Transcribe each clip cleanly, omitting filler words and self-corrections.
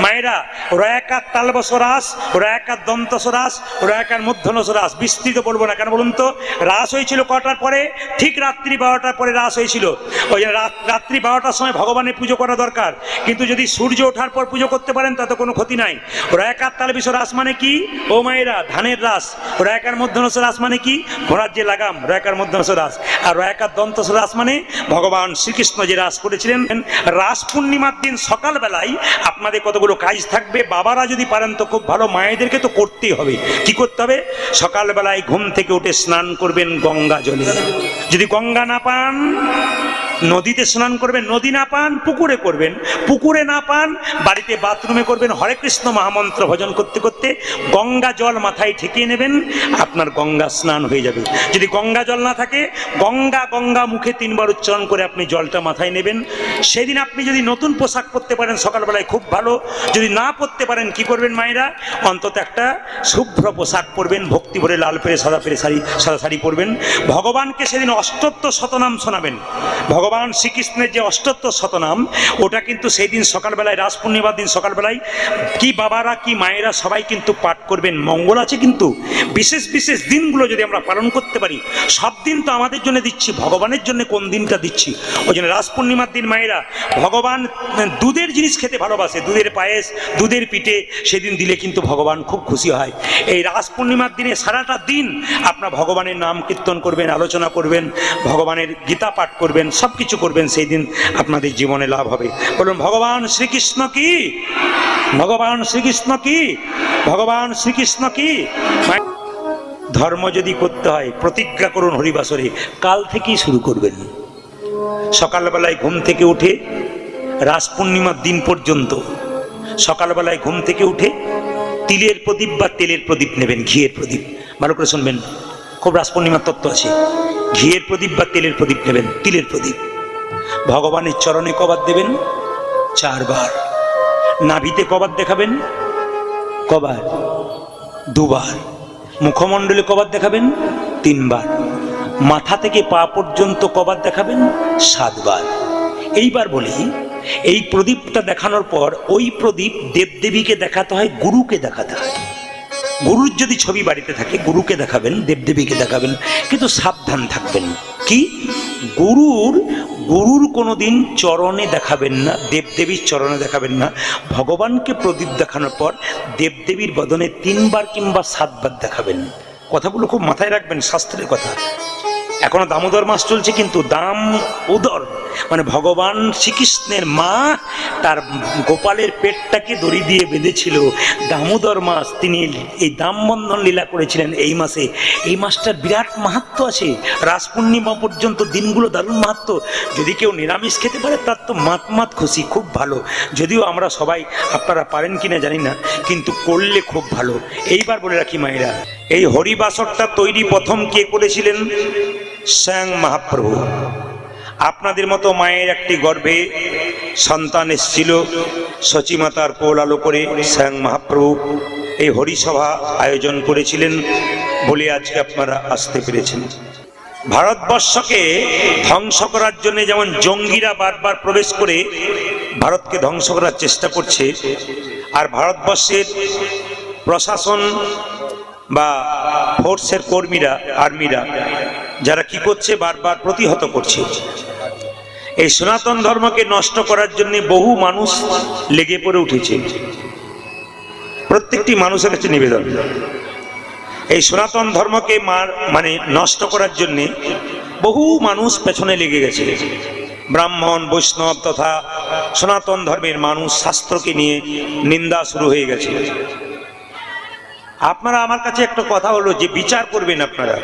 মায়েরা রয়াকার তালবসরাস, রয়াকার দন্তসরাস, রয়াকার মধ্যনসরাস, বিস্তৃত বলবো না, কেন বলুন তো? রাস হয়েছিল কটার পরে? ঠিক রাত্রি 12টার পরে রাস হয়েছিল। ওই রাত্রি 12টার সময় ভগবানের পুজো করা দরকার, কিন্তু যদি সূর্য ওঠার পর পুজো করতে পারেন তাতে কোনো ক্ষতি নাই। রয়াকার তালবিস রাস মানে কি? ও মায়েরা, ধানের রাস। রয়াকার মধ্যনস রাস মানে কি? ঘোড়ার যে লাগাম, রয়াকার মধ্যনস রাস। আর রয়াকার দন্তস রাস মানে ভগবান শ্রীকৃষ্ণ যে রাস করেছিলেন। রাস পূর্ণিমার দিন সকালবেলায় আপনাদের কতগুলো কাজ থাকবে। বাবারা যদি পারেন তো খুব ভালো, মায়েদেরকে তো করতেই হবে। কি করতে হবে? সকালবেলায় ঘুম থেকে উঠে স্নান করবেন গঙ্গা জলে। যদি গঙ্গা না পান নদীতে স্নান করবেন, নদী না পান পুকুরে করবেন, পুকুরে না পান বাড়িতে বাথরুমে করবেন। হরে কৃষ্ণ মহামন্ত্র ভজন করতে করতে গঙ্গা জল মাথায় ঠেকিয়ে নেবেন, আপনার গঙ্গা স্নান হয়ে যাবে। যদি গঙ্গা জল না থাকে, গঙ্গা গঙ্গা মুখে 3 বার উচ্চারণ করে আপনি জলটা মাথায় নেবেন। সেদিন আপনি যদি নতুন পোশাক পরতে পারেন সকালবেলায় খুব ভালো। যদি না পরতে পারেন কি করবেন মায়েরা? অন্তত একটা শুভ্র পোশাক পরবেন, ভক্তি ভরে লাল পেরে সাদা শাড়ি পরবেন। ভগবানকে সেদিন অষ্টোত্তর শতনাম শোনাবেন। ভগবান শ্রীকৃষ্ণের যে অষ্টোত্তর শতনাম, ওটা কিন্তু সেই দিন সকালবেলায়, রাস পূর্ণিমার দিন সকালবেলায় কি বাবারা কি মায়েরা সবাই কিন্তু পাঠ করবেন। মঙ্গল আছে, কিন্তু বিশেষ বিশেষ দিনগুলো যদি আমরা পালন করতে পারি, সব দিন তো আমাদের জন্য দিচ্ছি, ভগবানের জন্য কোন দিনটা দিচ্ছি? ওই জন্য রাস পূর্ণিমার দিন মায়েরা, ভগবান দুধের জিনিস খেতে ভালোবাসে, দুধের পায়েস, দুধের পিঠে সেদিন দিলে কিন্তু ভগবান খুব খুশি হয়। এই রাস পূর্ণিমার দিনে সারাটা দিন আপনার ভগবানের নাম কীর্তন করবেন, আলোচনা করবেন, ভগবানের গীতা পাঠ করবেন, সব কিছু করবেন। সেই দিন আপনাদের জীবনে লাভ হবে। বলুন ভগবান শ্রীকৃষ্ণ কি, ভগবান শ্রীকৃষ্ণ কি, ভগবান শ্রীকৃষ্ণ কি। ধর্ম যদি করতে হয় প্রতিজ্ঞা করুন হরিবাসরে, কাল থেকেই শুরু করবেন। সকালবেলায় ঘুম থেকে উঠে রাস পূর্ণিমার দিন পর্যন্ত সকালবেলায় ঘুম থেকে উঠে তিলের প্রদীপ বা তেলের প্রদীপ নেবেন, ঘিয়ের প্রদীপ। ভালো করে শুনবেন, খুব রাস পূর্ণিমার তত্ত্ব আছে। ঘিয়ের প্রদীপ বা তেলের প্রদীপ নেবেন, তিলের প্রদীপ। ভগবানের চরণে কবার দেবেন 4 বার। নাভিতে কবার দেখাবেন? কবার? 2 বার। মুখমণ্ডলে কবার দেখাবেন? 3 বার। মাথা থেকে পা পর্যন্ত কবার দেখাবেন? 7 বার। এইবার বলি, এই প্রদীপটা দেখানোর পর ওই প্রদীপ দেবদেবীকে দেখাতে হয়, গুরুকে দেখাতে হয়। গুরুর যদি ছবি বাড়িতে থাকে গুরুকে দেখাবেন, দেবদেবীকে দেখাবেন, কিন্তু সাবধান থাকবেন। কি? গুরুর কোনোদিন চরণে দেখাবেন না, দেবদেবীর চরণে দেখাবেন না। ভগবানকে প্রদীপ দেখানোর পর দেবদেবীর বদনে 3 বার কিংবা 7 বার দেখাবেন। কথাগুলো খুব মাথায় রাখবেন, শাস্ত্রের কথা। এখনো দামোদর মাস চলছে, কিন্তু দাম উদর মানে ভগবান শ্রীকৃষ্ণের মা তার গোপালের পেটটাকে দড়ি দিয়ে বেঁধেছিল। দামোদর মাস, তিনি এই দামবন্ধন লীলা করেছিলেন এই মাসে। এই মাসটার বিরাট মাহাত্ম্য আছে। রাস পূর্ণিমা পর্যন্ত দিনগুলো দারুণ মাহাত্ম্য। যদি কেউ নিরামিষ খেতে পারে তার তো মাত খুশি, খুব ভালো। যদিও আমরা সবাই, আপনারা পারেন কিনা জানি না, কিন্তু করলে খুব ভালো। এইবার বলে রাখি মায়েরা, এই হরিবাসরটা তৈরি প্রথম কে করেছিলেন? স্বয়ং মহাপ্রভু। আপনাদের মতো মায়ের একটি গর্ভে সন্তান এসেছিল, সচিমাতার কোল আলো করে স্বয়ং মহাপ্রভু এই হরিসভা আয়োজন করেছিলেন বলে আজকে আপনারা আসতে পেরেছেন। ভারতবর্ষকে ধ্বংস করার জন্য যেমন জঙ্গিরা বারবার প্রবেশ করে ভারতকে ধ্বংস করার চেষ্টা করছে, আর ভারতবর্ষের প্রশাসন বা ফোর্সের কর্মীরা, আর্মিরা যারা কি করছে, বারবার প্রতিহত করছে। এই সনাতন ধর্মকে নষ্ট করার জন্য বহু মানুষ লেগে পড়ে উঠেছে। প্রত্যেকটি মানুষের কাছে নিবেদন, এই সনাতন ধর্মকে মানে নষ্ট করার জন্য বহু মানুষ পেছনে লেগে গেছে। ব্রাহ্মণ, বৈষ্ণব তথা সনাতন ধর্মের মানুষ, শাস্ত্রকে নিয়ে নিন্দা শুরু হয়ে গেছে। আপনারা আমার কাছে একটা কথা হলো যে বিচার করবেন আপনারা।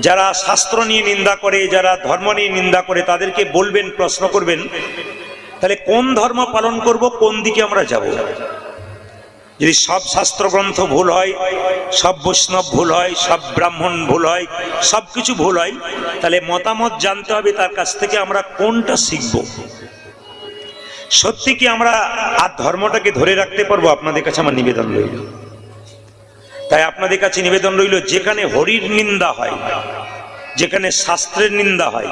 যারা শাস্ত্র নিয়ে নিন্দা করে, যারা ধর্ম নিয়ে নিন্দা করে, তাদেরকে বলবেন, প্রশ্ন করবেন, তাহলে কোন ধর্ম পালন করব, কোন দিকে আমরা যাব? যদি সব শাস্ত্র গ্রন্থ ভুল হয়, সব বৈষ্ণব ভুল হয়, সব ব্রাহ্মণ ভুল হয়, সব কিছু ভুল হয়, তাহলে মতামত জানতে হবে তার কাছ থেকে আমরা কোনটা শিখব। সত্যি কি আমরা আর ধর্মটাকে ধরে রাখতে পারবো? আপনাদের কাছে আমার নিবেদন রইল। তাই আপনাদের কাছে নিবেদন রইল, যেখানে হরির নিন্দা হয়, যেখানে শাস্ত্রের নিন্দা হয়,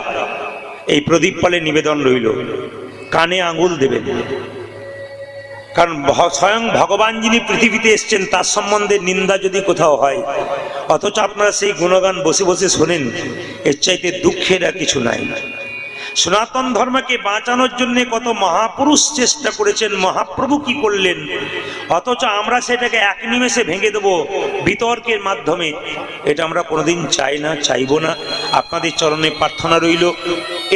এই প্রদীপ পালে নিবেদন রইল, কানে আঙুল দেবেন। কারণ স্বয়ং ভগবান যিনি পৃথিবীতে এসছেন তার সম্বন্ধে নিন্দা যদি কোথাও হয়, অথচ আপনারা সেই গুণগান বসে বসে শোনেন, এর চাইতে দুঃখের আর কিছু নাই। সনাতন ধর্মকে বাঁচানোর জন্য কত মহাপুরুষ চেষ্টা করেছেন, মহাপ্রভু কি করলেন, অথচ আমরা সেটাকে এক নিমেষে ভেঙে দেব বিতর্কের মাধ্যমে। এটা আমরা কোনোদিন চাই না, চাইব না। আপনাদের চরণে প্রার্থনা রইল,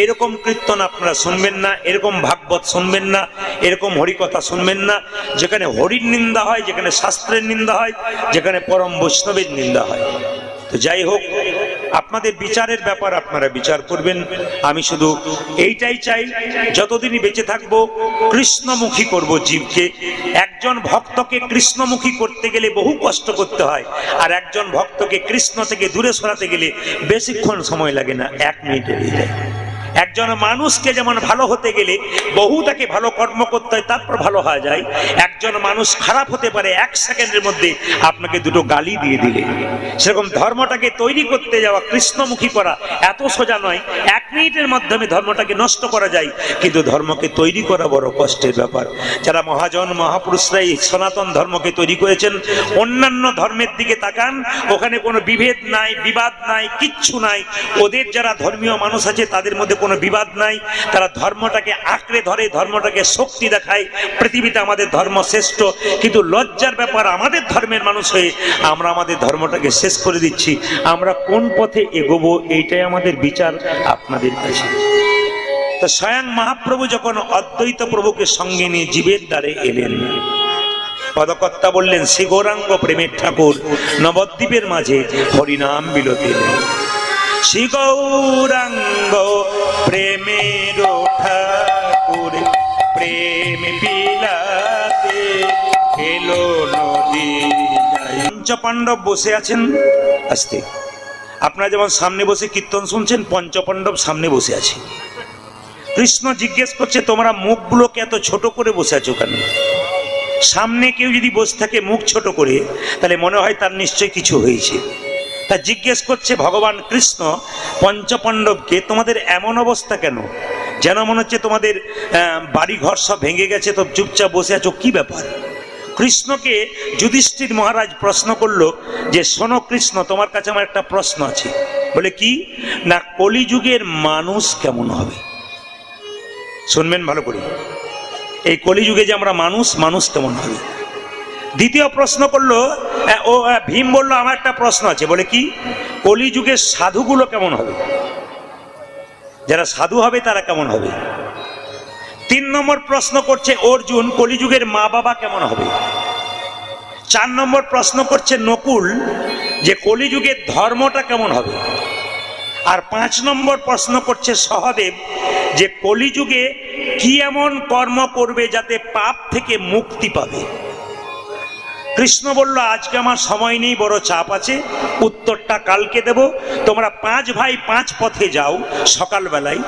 এরকম কীর্তন আপনারা শুনবেন না, এরকম ভাগবত শুনবেন না, এরকম হরিকথা শুনবেন না যেখানে হরির নিন্দা হয়, যেখানে শাস্ত্রের নিন্দা হয়, যেখানে পরম বৈষ্ণবের নিন্দা হয়। তো যাই হোক, আপনাদের বিচারের ব্যাপার, আপনারা বিচার করবেন। আমি শুধু এইটাই চাই, যতদিনই বেঁচে থাকবো কৃষ্ণমুখী করব জীবকে। একজন ভক্তকে কৃষ্ণমুখী করতে গেলে বহু কষ্ট করতে হয়, আর একজন ভক্তকে কৃষ্ণ থেকে দূরে সরাতে গেলে বেশিক্ষণ সময় লাগে না, 1 মিনিটে হয়ে যায়। একজন মানুষকে যেমন ভালো হতে গেলে বহু তাকে ভালো কর্ম করতে হয়, তারপর ভালো হয়ে যায়। একজন মানুষ খারাপ হতে পারে 1 সেকেন্ডের মধ্যে আপনাকে 2টো গালি দিয়ে দিলে। সেরকম ধর্মটাকে তৈরি করতে যাওয়া, কৃষ্ণমুখী করা এত সোজা নয়। 1 মিনিটের মাধ্যমে ধর্মটাকে নষ্ট করা যায়, কিন্তু ধর্মকে তৈরি করা বড় কষ্টের ব্যাপার। যারা মহাজন মহাপুরুষরা এই সনাতন ধর্মকে তৈরি করেছেন, অন্যান্য ধর্মের দিকে তাকান, ওখানে কোনো বিভেদ নাই, বিবাদ নাই, কিচ্ছু নাই। ওদের যারা ধর্মীয় মানুষ আছে তাদের মধ্যে কোনো বিবাদ নাই, তারা ধর্মটাকে আঁকড়ে ধরে, ধর্মটাকে শক্তি দেখায়, পৃথিবীতে আমাদের ধর্ম শ্রেষ্ঠ। কিন্তু লজ্জার ব্যাপার, আমাদের ধর্মের মানুষ হয়ে আমরা আমাদের ধর্মটাকে শেষ করে দিচ্ছি। আমরা কোন পথে এগোবো, এইটাই আমাদের বিচার আপনাদের কাছে। তো স্বয়ং মহাপ্রভু যখন অদ্বৈত প্রভুকে সঙ্গে নিয়ে জীবের দ্বারে এলেন, পদকর্তা বললেন, শ্রী গৌরাঙ্গ প্রেমের ঠাকুর নবদ্বীপের মাঝে হরিনাম বিলোতে। শ্রী গৌরাঙ্গ প্রেমের ঠাকুর প্রেম বিলাতে এলো নদী। পঞ্চপাণ্ডব বসে আছেন, আস্তে আপনারা যেমন সামনে বসে কীর্তন শুনছেন, পঞ্চপাণ্ডব সামনে বসে আছে। কৃষ্ণ জিজ্ঞেস করছে, তোমরা মুখগুলোকে এত ছোট করে বসে আছো কেন? সামনে কেউ যদি বসে থাকে মুখ ছোট করে, তাহলে মনে হয় তার নিশ্চয় কিছু হয়েছে। তা জিজ্ঞেস করছে ভগবান কৃষ্ণ পঞ্চপাণ্ডবকে, তোমাদের এমন অবস্থা কেন? যেন মনে হচ্ছে তোমাদের বাড়ি ঘর সব ভেঙে গেছে, তো চুপচাপ বসে আছো, কি ব্যাপার? কৃষ্ণকে যুধিষ্ঠির মহারাজ প্রশ্ন করলো যে, শোনো কৃষ্ণ, তোমার কাছে আমার একটা প্রশ্ন আছে। বলে কি না, কলিযুগের মানুষ কেমন হবে? শুনবেন ভালো করে, এই কলিযুগে যে আমরা মানুষ কেমন হবে? দ্বিতীয় প্রশ্ন করলো, ও ভীম বললো, আমার একটা প্রশ্ন আছে। বলে কি, কলিযুগের সাধুগুলো কেমন হবে? যারা সাধু হবে তারা কেমন হবে? 3 নম্বর প্রশ্ন করছে অর্জুন, কলিযুগের মা বাবা কেমন হবে? 4 নম্বর প্রশ্ন করছে নকুল, যে কলিযুগের ধর্মটা কেমন হবে? আর 5 নম্বর প্রশ্ন করছে সহদেব, যে কলিযুগে কি এমন কর্ম করবে যাতে পাপ থেকে মুক্তি পাবে? কৃষ্ণ বলল, আজকে আমার সময় নেই, বড় চাপ আছে, উত্তরটা কালকে দেব। তোমরা 5 ভাই 5 পথে যাও, সকালবেলায়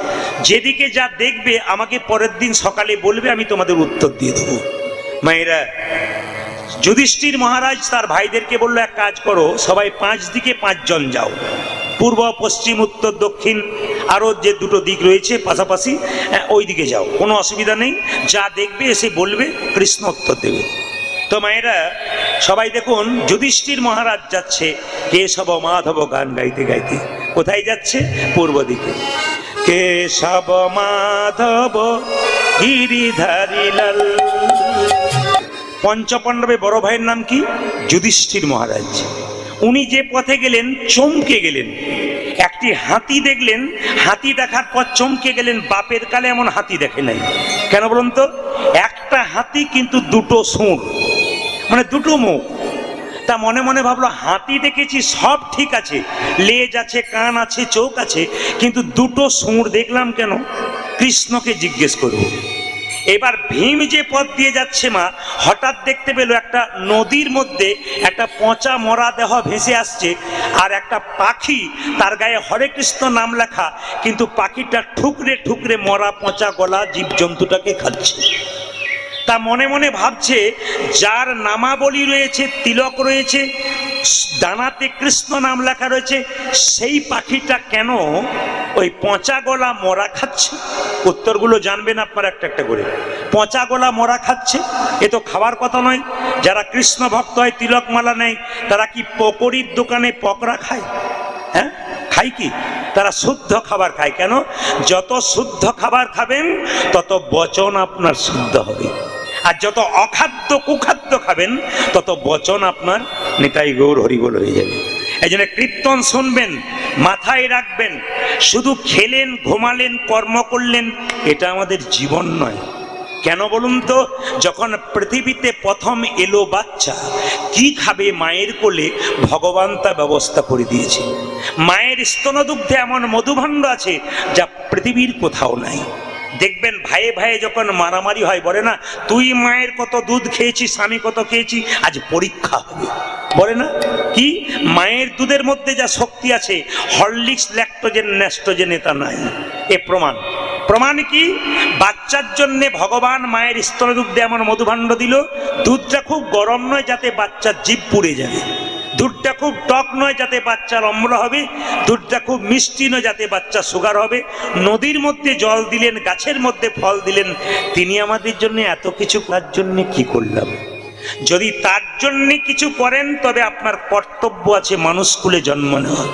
যেদিকে যা দেখবে আমাকে পরের দিন সকালে বলবে, আমি তোমাদের উত্তর দিয়ে দেবো। মায়েরা, যুধিষ্ঠির মহারাজ তার ভাইদেরকে বললো, এক কাজ করো, সবাই 5 দিকে 5 জন যাও, পূর্ব পশ্চিম উত্তর দক্ষিণ, আরও যে 2টো দিক রয়েছে পাশাপাশি, ওই দিকে যাও, কোনো অসুবিধা নেই, যা দেখবে এসে বলবে, কৃষ্ণ উত্তর দেবে। তো মায়েরা সবাই দেখুন, যুধিষ্ঠির মহারাজ যাচ্ছে কেশব মাধব গান গাইতে গাইতে। কোথায় যাচ্ছে? পূর্ব দিকে। কেশব মাধব গিরিধারী লাল। পঞ্চপাণ্ডবের বড় ভাইয়ের নাম কি? যুধিষ্ঠির মহারাজ। উনি যে পথে গেলেন চমকে গেলেন। একটি হাতি দেখলেন, হাতি দেখার পর চমকে গেলেন, বাপের কালে এমন হাতি দেখে নাই। কেন বলুন তো? একটা হাতি কিন্তু 2টো সুর, মানে 2টো মুখ। তা মনে মনে ভাবলো, হাতি দেখেছি সব ঠিক আছে, লেজ আছে, কান আছে, চোখ আছে, কিন্তু 2টো সুর দেখলাম কেন? কৃষ্ণকে জিজ্ঞেস করব। এবার ভীম যে পথ দিয়ে যাচ্ছে মা, হঠাৎ দেখতে পেল একটা নদীর মধ্যে একটা পচা মরা দেহ ভেসে আসছে, আর একটা পাখি, তার গায়ে হরে কৃষ্ণ নাম লেখা, কিন্তু পাখিটা ঠুকরে ঠুকরে মরা পচা গলা জীবজন্তুটাকে খাচ্ছে। তা মনে মনে ভাবছে, যার নামাবলী রয়েছে, তিলক রয়েছে, ডানাতে কৃষ্ণ নাম লেখা রয়েছে, সেই পাখিটা কেন ওই পচা গলা মরা খাচ্ছে? উত্তরগুলো জানবেন আপনারা একটা একটা করে। পচা গলা মরা খাচ্ছে, এ তো খাওয়ার কথা নয়। যারা কৃষ্ণ ভক্ত হয়, তিলকমালা নেয়, তারা কি পকোড়ির দোকানে পকোড়া খায়? হ্যাঁ, খায় কি? তারা শুদ্ধ খাবার খায়। কেন? যত শুদ্ধ খাবার খাবেন তত বচন আপনার শুদ্ধ হবে, আর যত অখাদ্য কুখাদ্য খাবেন তত বচন আপনার নিতাই গৌর হরিবোল হয়ে যাবে। এই জন্য কীর্তন শুনবেন, মাথায় রাখবেন, শুধু খেলেন, ঘুমালেন, কর্ম করলেন, এটা আমাদের জীবন নয়। কেন বলুন তো? যখন পৃথিবীতে প্রথম এলো বাচ্চা, কি খাবে মায়ের কোলে, ভগবান তা ব্যবস্থা করে দিয়েছে। মায়ের স্তনদুগ্ধে এমন মধুভাণ্ড আছে যা পৃথিবীর কোথাও নাই। দেখবেন ভাইয়ে ভাইয়ে যখন মারামারি হয়, বলে না তুই মায়ের কত দুধ খেয়েছিস, আমি কত খেয়েছি, আজ পরীক্ষা হবে, বলে না? কি মায়ের দুধের মধ্যে যা শক্তি আছে, হরলিক্স, ল্যাকটোজেন, ন্যাস্টোজেন এটা নাই। এ প্রমাণ। প্রমাণ কি? বাচ্চার জন্য ভগবান মায়ের স্তনদুগ্ধে এমন মধুভাণ্ড দিল, দুধটা খুব গরম নয় যাতে বাচ্চার জিভ পুড়ে যাবে, দুধটা খুব টক নয় যাতে বাচ্চার অম্ল হবে, দুধটা খুব মিষ্টি নয় যাতে বাচ্চার সুগার হবে। নদীর মধ্যে জল দিলেন, গাছের মধ্যে ফল দিলেন, তিনি আমাদের জন্য এত কিছু করার জন্য কি করলাম? যদি তার জন্য কিছু করেন তবে আপনার কর্তব্য আছে মানুষ কুলে জন্ম নেওয়া।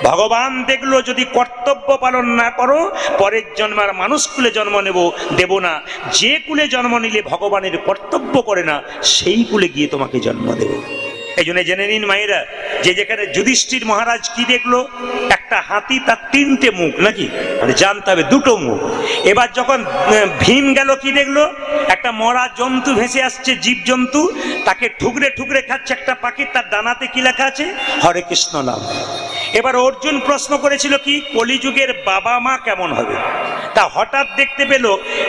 ভগবান দেখলো যদি কর্তব্য পালন না করো, পরের জন্ম আর মানুষ কুলে জন্ম দেব না। যে কুলে জন্ম নিলে ভগবানের কর্তব্য করে না, সেই কুলে গিয়ে তোমাকে জন্ম দেব। এই জন্য জেনে নিন মায়েরা, যে যেখানে যুধিষ্ঠির মহারাজ কি দেখলো, একটা হাতি, তার তিনটে মুখ, নাকি জানতে হবে, দুটো মুখ। এবার যখন ভীম গেল, কি দেখলো? একটা মরা জন্তু ভেসে আসছে, জীব জন্তু, তাকে ঠুকরে ঠুকরে খাচ্ছে একটা পাখি, তার ডানাতে কি লেখা আছে? হরে কৃষ্ণ নাম। এবার অর্জুন প্রশ্ন করেছিল কি, কলিযুগের বাবা মা কেমন হবে? তা হঠাৎ দেখতে পেল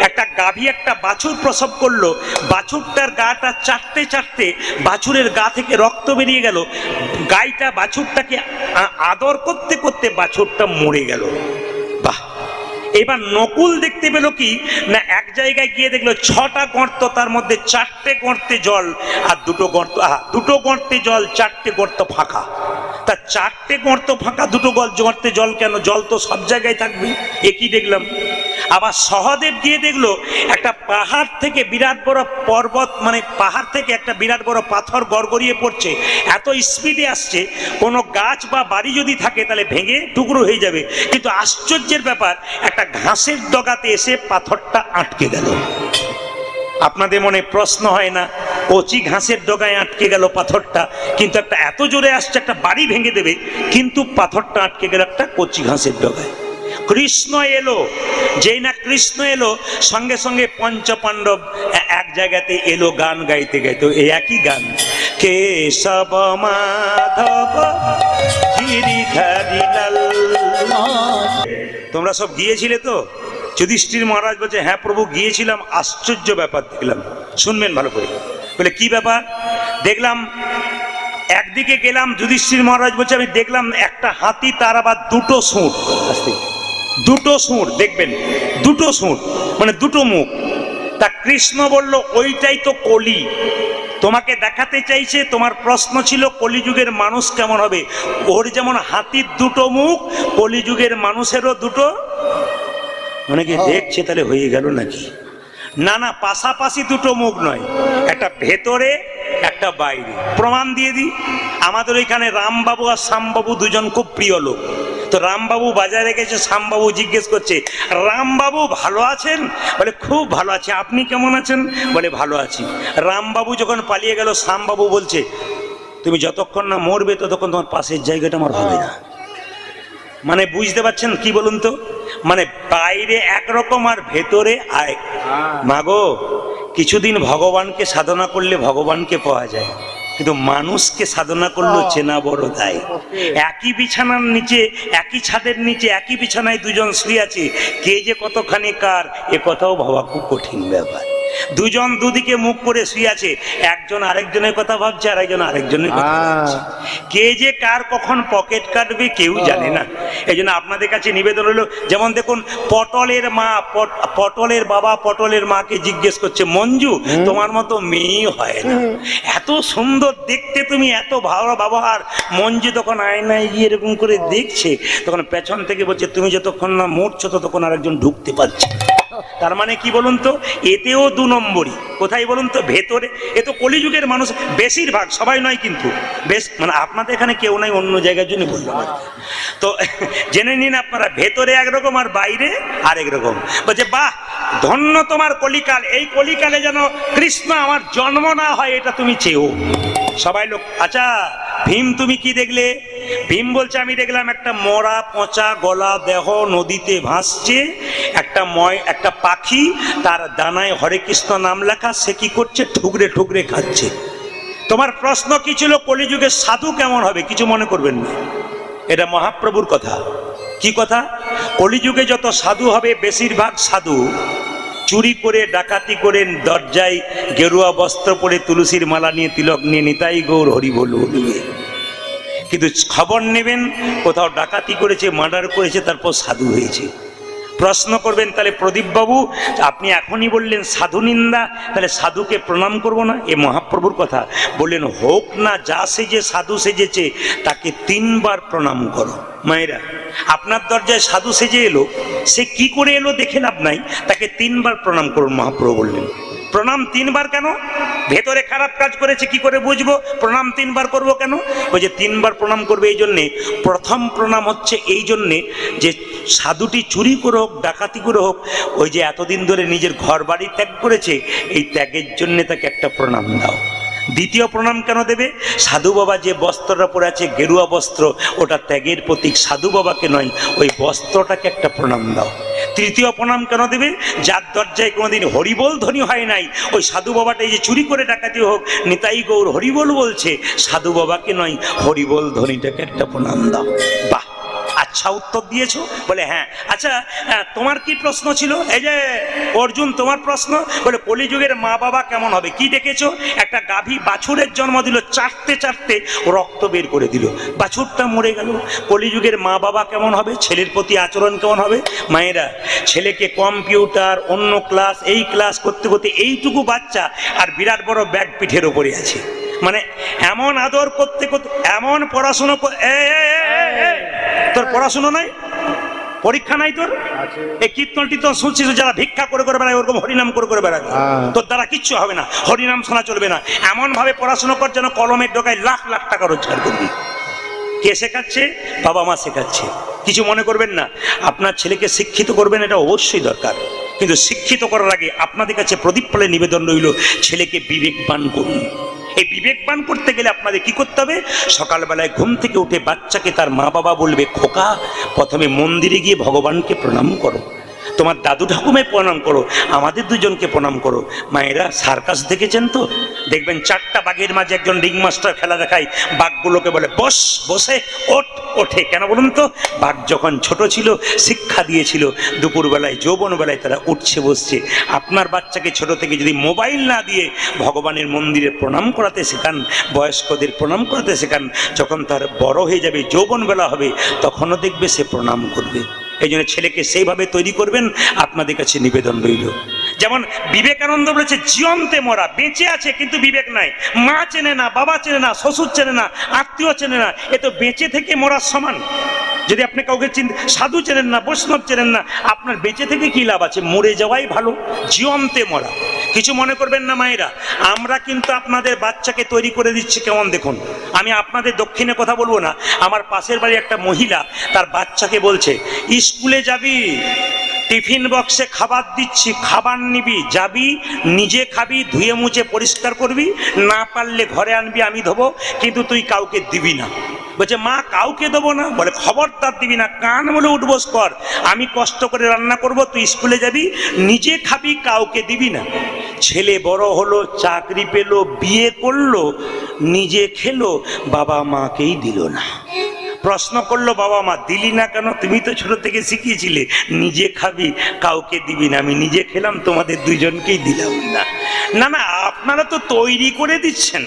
একটা গাভী একটা বাছুর প্রসব করলো, বাছুরটার গাটা চাটতে চাটতে বাছুরের গা থেকে রক্ত বেরিয়ে গেল, গাইটা বাছুরটাকে আদর করতে করতে বাছুরটা মরে গেল। বাহ! এবার নকুল দেখতে পেল কি না, এক জায়গায় গিয়ে দেখলো 6টা গর্ত, তার মধ্যে 4টে গর্তে জল, আর দুটো গর্তে জল, 4টে গর্ত ফাঁকা। তা 4টে গর্ত ফাঁকা, দুটো গর্তে জল কেন? জল তো সব জায়গায় থাকবে। একই দেখলাম। আবার সহদেব গিয়ে দেখলো একটা পাহাড় থেকে বিরাট বড় পর্বত, মানে পাহাড় থেকে একটা বিরাট বড় পাথর গড়গড়িয়ে পড়ছে, এত স্পিডে আসছে, কোনো গাছ বা বাড়ি যদি থাকে তাহলে ভেঙে টুকরো হয়ে যাবে, কিন্তু আশ্চর্যের ব্যাপার, একটা ঘাসের ডগাতে এসে পাথরটা আটকে গেল। আপনাদের মনে প্রশ্ন হয় না, কচি ঘাসের ডগায় আটকে গেল পাথরটা, কিন্তু একটা এত জোরে আসছে একটা বাড়ি ভেঙে দেবে, কিন্তু পাথরটা আটকে গেল একটা কচি ঘাসের ডগায়। কৃষ্ণ এলো, যেই না কৃষ্ণ এলো, সঙ্গে সঙ্গে পঞ্চপাণ্ডব এক জায়গাতে এলো গান গাইতে গাইতে, এই একই গান, কেশব মাধব গিরিধারী লাল। তোমরা সব গিয়েছিলে তো? যুধিষ্ঠির মহারাজ বলছে, হ্যাঁ প্রভু গিয়েছিলাম, আশ্চর্য ব্যাপার দেখলাম। শুনবেন ভালো করে। বলে কি ব্যাপার? দেখলাম, একদিকে গেলাম, যুধিষ্ঠির মহারাজ বলছে আমি দেখলাম একটা হাতি, তার আবার দুটো সুঁড়, দুটো সুঁড়, দেখবেন দুটো সুঁড়, মানে দুটো মুখ। তা কৃষ্ণ বলল ওইটাই তো কলি, তোমাকে দেখাতে চাইছে, তোমার প্রশ্ন ছিল কলিযুগের মানুষ কেমন হবে। ওর যেমন হাতির দুটো মুখ, কলিযুগের মানুষেরও দুটো। অনেকে দেখছে, তাহলে হয়ে গেল নাকি? না না, পাশাপাশি দুটো মুখ নয়, একটা ভেতরে একটা বাইরে। প্রমাণ দিয়ে দিই, আমাদের ওইখানে রামবাবু আর শ্যামবাবু দুজন খুব প্রিয় লোক। তো রামবাবু বাজারে গেছে, শ্যামবাবু জিজ্ঞেস করছে, রামবাবু ভালো আছেন? বলে খুব ভালো আছে, আপনি কেমন আছেন? বলে ভালো আছি। রামবাবু যখন পালিয়ে গেল, শ্যামবাবু বলছে, তুমি যতক্ষণ না মরবে ততক্ষণ তোমার পাশের জায়গাটা আমার হবে না। মানে বুঝতে পারছেন কি বলুন তো? মানে বাইরে একরকম আর ভেতরে আরেক। মাগো, কিছুদিন ভগবানকে সাধনা করলে ভগবানকে পাওয়া যায়, কিন্তু মানুষকে সাধনা করলেও চেনা বড় দায়। একই বিছানার নিচে, একই ছাদের নিচে, একই বিছানায় দুজন শুয়ে আছে, কে যে কতখানি কার, এ কথাও ভাবা খুব কঠিন ব্যাপার। দুজন দুদিকে মুখ করে শুয়ে আছে, একজন আরেকজনের কথা ভাবছে আর একজন আরেকজনের কথা ভাবছে। কে যে কার কখন পকেট কাটবে কেউ জানে না। এই জন্য আপনাদের কাছে নিবেদন হলো, যেমন দেখুন পটলের মা, পটলের বাবা পটলের মাকে জিজ্ঞেস করছে, মঞ্জু তোমার মতো মেয়ে হয় না, এত সুন্দর দেখতে তুমি, এত ভালো ব্যবহার। মঞ্জু তখন আয়নায় গিয়ে এরকম করে দেখছে, তখন পেছন থেকে বলছে, তুমি যতক্ষণ না মরছো ততক্ষণ আরেকজন ঢুকতে পারছে। তার মানে কি বলুন তো, এতেও 2 নম্বরই। কোথায় বলুন তো? ভেতরে। এ তো কলিযুগের মানুষ, বেশিরভাগ, সবাই নয় কিন্তু, বেশ মানে আপনাদের এখানে কেউ নাই, অন্য জায়গার জন্য বললাম। তো জেনে নিন আপনারা, ভেতরে একরকম আর বাইরে আরেক রকম। বলছে বাহ, ধন্য তোমার কলিকাল, এই কলিকালে যেন কৃষ্ণ আমার জন্ম না হয় এটা তুমি চেয়েও। সবাই লোক, আচ্ছা ভীম তুমি কি দেখলে? ভীম বলছে, আমি দেখলাম একটা মরা পচা গলা দেহ নদীতে ভাসছে, একটা পাখি, তার দানায় হরে কৃষ্ণ নাম লেখা, সে কি করছে? ঠুকরে ঠুকরে খাচ্ছে। তোমার প্রশ্ন কি ছিল, কলিযুগের সাধু কেমন হবে? কিছু মনে করবেন না, এটা মহাপ্রভুর কথা। কি কথা? কলিযুগে যত সাধু হবে, বেশিরভাগ সাধু চুরি করে ডাকাতি করে দরজায় গেরুয়া বস্ত্র পরে তুলসীর মালা নিয়ে তিলক নিয়ে নিতাই গৌর হরি বলবে। কিন্তু খবর নেবেন কোথাও ডাকাতি করেছে, মার্ডার করেছে, তারপর সাধু হয়েছে। প্রশ্ন করবেন, তাহলে প্রদীপ বাবু আপনি এখনই বললেন সাধু নিন্দা, তাহলে সাধুকে প্রণাম করব না? এ মহাপ্রভুর কথা। বললেন, হোক না যা সেজে সাধু সেজেছে, তাকে 3 বার প্রণাম করো। মায়েরা, আপনার দরজায় সাধু সেজে এলো, সে কি করে এলো দেখে লাভ নাই, তাকে 3 বার প্রণাম করুন। মহাপ্রভু বললেন, প্রণাম 3 বার কেন? ভেতরে খারাপ কাজ করেছে কি করে বুঝবো? প্রণাম 3 বার করবো কেন? ওই যে 3 বার প্রণাম করবে এই জন্যে। প্রথম প্রণাম হচ্ছে এই জন্যে যে সাধুটি চুরি করে হোক, ডাকাতি করে হোক, ওই যে এতদিন ধরে নিজের ঘর বাড়ি ত্যাগ করেছে, এই ত্যাগের জন্যে তাকে একটা প্রণাম দাও। দ্বিতীয় প্রণাম কেন দেবে? সাধু বাবা যে বস্ত্রটা পরে আছে, গেরুয়া বস্ত্র, ওটা ত্যাগের প্রতীক, সাধু বাবাকে নয়, ওই বস্ত্রটাকে একটা প্রণাম দাও। তৃতীয় প্রণাম কেন দেবে? যার দরজায় কোনোদিন হরিবোল ধ্বনি হয় নাই, ওই সাধু বাবাটাই যে চুরি করে ডাকাতি হোক, নিতাই গৌর হরিবোল বলছে, সাধু বাবাকে নয়, হরিবোল ধ্বনিটাকে একটা প্রণাম দাও। বাহ, আচ্ছা উত্তর দিয়েছো। বলে হ্যাঁ। আচ্ছা তোমার কি প্রশ্ন ছিল? এই যে অর্জুন, তোমার প্রশ্ন বলে কলিযুগের মা বাবা কেমন হবে? কি দেখেছো? একটা গাভী বাছুরের জন্ম দিল, চাটতে চাটতে রক্ত বের করে দিল, বাছুরটা মরে গেল। কলিযুগের মা বাবা কেমন হবে? ছেলের প্রতি আচরণ কেমন হবে? মায়েরা, ছেলেকে কম্পিউটার, অন্য ক্লাস, এই ক্লাস করতে করতে এইটুকু বাচ্চা আর বিরাট বড় ব্যাগ পিঠের ওপরে আছে, মানে এমন আদর করতে করতে, এমন পড়াশুনো। তোর পড়াশুনো নাই, পরীক্ষা নাই তোর? এই কীর্তন টীর্তন শুনছিস, যারা ভিক্ষা করে করে বেড়ায়, ওরকম হরিনাম করে করে বেড়াবে, তোর দ্বারা কিচ্ছু হবে না, হরিনাম শোনা চলবে না। এমন ভাবে পড়াশুনো কর যেন কলমের ডোকায় লাখ লাখ টাকা রোজগার করবি। কে শেখাচ্ছে? বাবা মা শেখাচ্ছে। কিছু মনে করবেন না, আপনার ছেলেকে শিক্ষিত করবেন, এটা অবশ্যই দরকার, কিন্তু শিক্ষিত করার আগে আপনাদের কাছে প্রদীপ ফলে নিবেদন রইল, ছেলেকে বিবেকবান করুন। এই বিবেকবান করতে গেলে আপনাদের কি করতে হবে? সকালবেলায় ঘুম থেকে উঠে বাচ্চাকে তার মা বাবা বলবে, খোকা প্রথমে মন্দিরে গিয়ে ভগবানকে প্রণাম করো, তোমার দাদু ঠাকুমায় প্রণাম করো, আমাদের দুজনকে প্রণাম করো। মায়েরা, সার্কাস দেখেছেন তো? দেখবেন 4টা বাঘের মাঝে একজন রিং মাস্টার খেলা দেখায়, বাঘগুলোকে বলে বস, বসে, ওঠ, ওঠে। কেন বলুন তো? বাঘ যখন ছোট ছিল শিক্ষা দিয়েছিল, দুপুরবেলায় যৌবনবেলায় তারা উঠছে বসছে। আপনার বাচ্চাকে ছোট থেকে যদি মোবাইল না দিয়ে ভগবানের মন্দিরে প্রণাম করাতে শেখান, বয়স্কদের প্রণাম করাতে শেখান, যখন তার বড় হয়ে যাবে, যৌবনবেলা হবে, তখনও দেখবে সে প্রণাম করবে। এই জন্য ছেলেকে সেইভাবে তৈরি করবেন, আপনাদের কাছে নিবেদন রইল। যেমন বিবেকানন্দ বলেছে, জীবন্তে মরা, বেঁচে আছে কিন্তু বিবেক নাই, মা চেনে না, বাবা চেনে না, শ্বশুর চেনে না, আত্মীয় চেনে না, এ তো বেঁচে থেকে মরার সমান। যদি আপনি কাউকে সাধু চেনেন না, বৈষ্ণব চেনেন না, আপনার বেঁচে থেকে কি লাভ আছে? মরে যাওয়াই ভালো, জীবন্তে মরা। কিছু মনে করবেন না মায়েরা, আমরা কিন্তু আপনাদের বাচ্চাকে তৈরি করে দিচ্ছি কেমন দেখুন। আমি আপনাদের দক্ষিণে কথা বলবো না, আমার পাশের বাড়ি একটা মহিলা তার বাচ্চাকে বলছে, স্কুলে যাবি, টিফিন বক্সে খাবার দিচ্ছি, খাবার নিবি, যাবি, নিজে খাবি, ধুয়ে মুছে পরিষ্কার করবি, না পারলে ঘরে আনবি, আমি ধোবো, কিন্তু তুই কাউকে দিবি না। বলছে, মা কাউকে দেবো না? বলে, খবরদার দিবি না, কান বলে উঠবোস কর, আমি কষ্ট করে রান্না করব, তুই স্কুলে যাবি, নিজে খাবি, কাউকে দিবি না। ছেলে বড় হলো, চাকরি পেলো, বিয়ে করলো, নিজে খেলো, বাবা মাকেই দিল না। প্রশ্ন করলো বাবা মা, দিলি না কেন? তুমি তো ছোট থেকে শিখিয়েছিলে নিজে খাবি কাউকে দিবি না। আমি নিজে খেলাম, তোমাদের দুজনকেই দিলাম না। না না, আপনারা তো তৈরি করে দিচ্ছেন,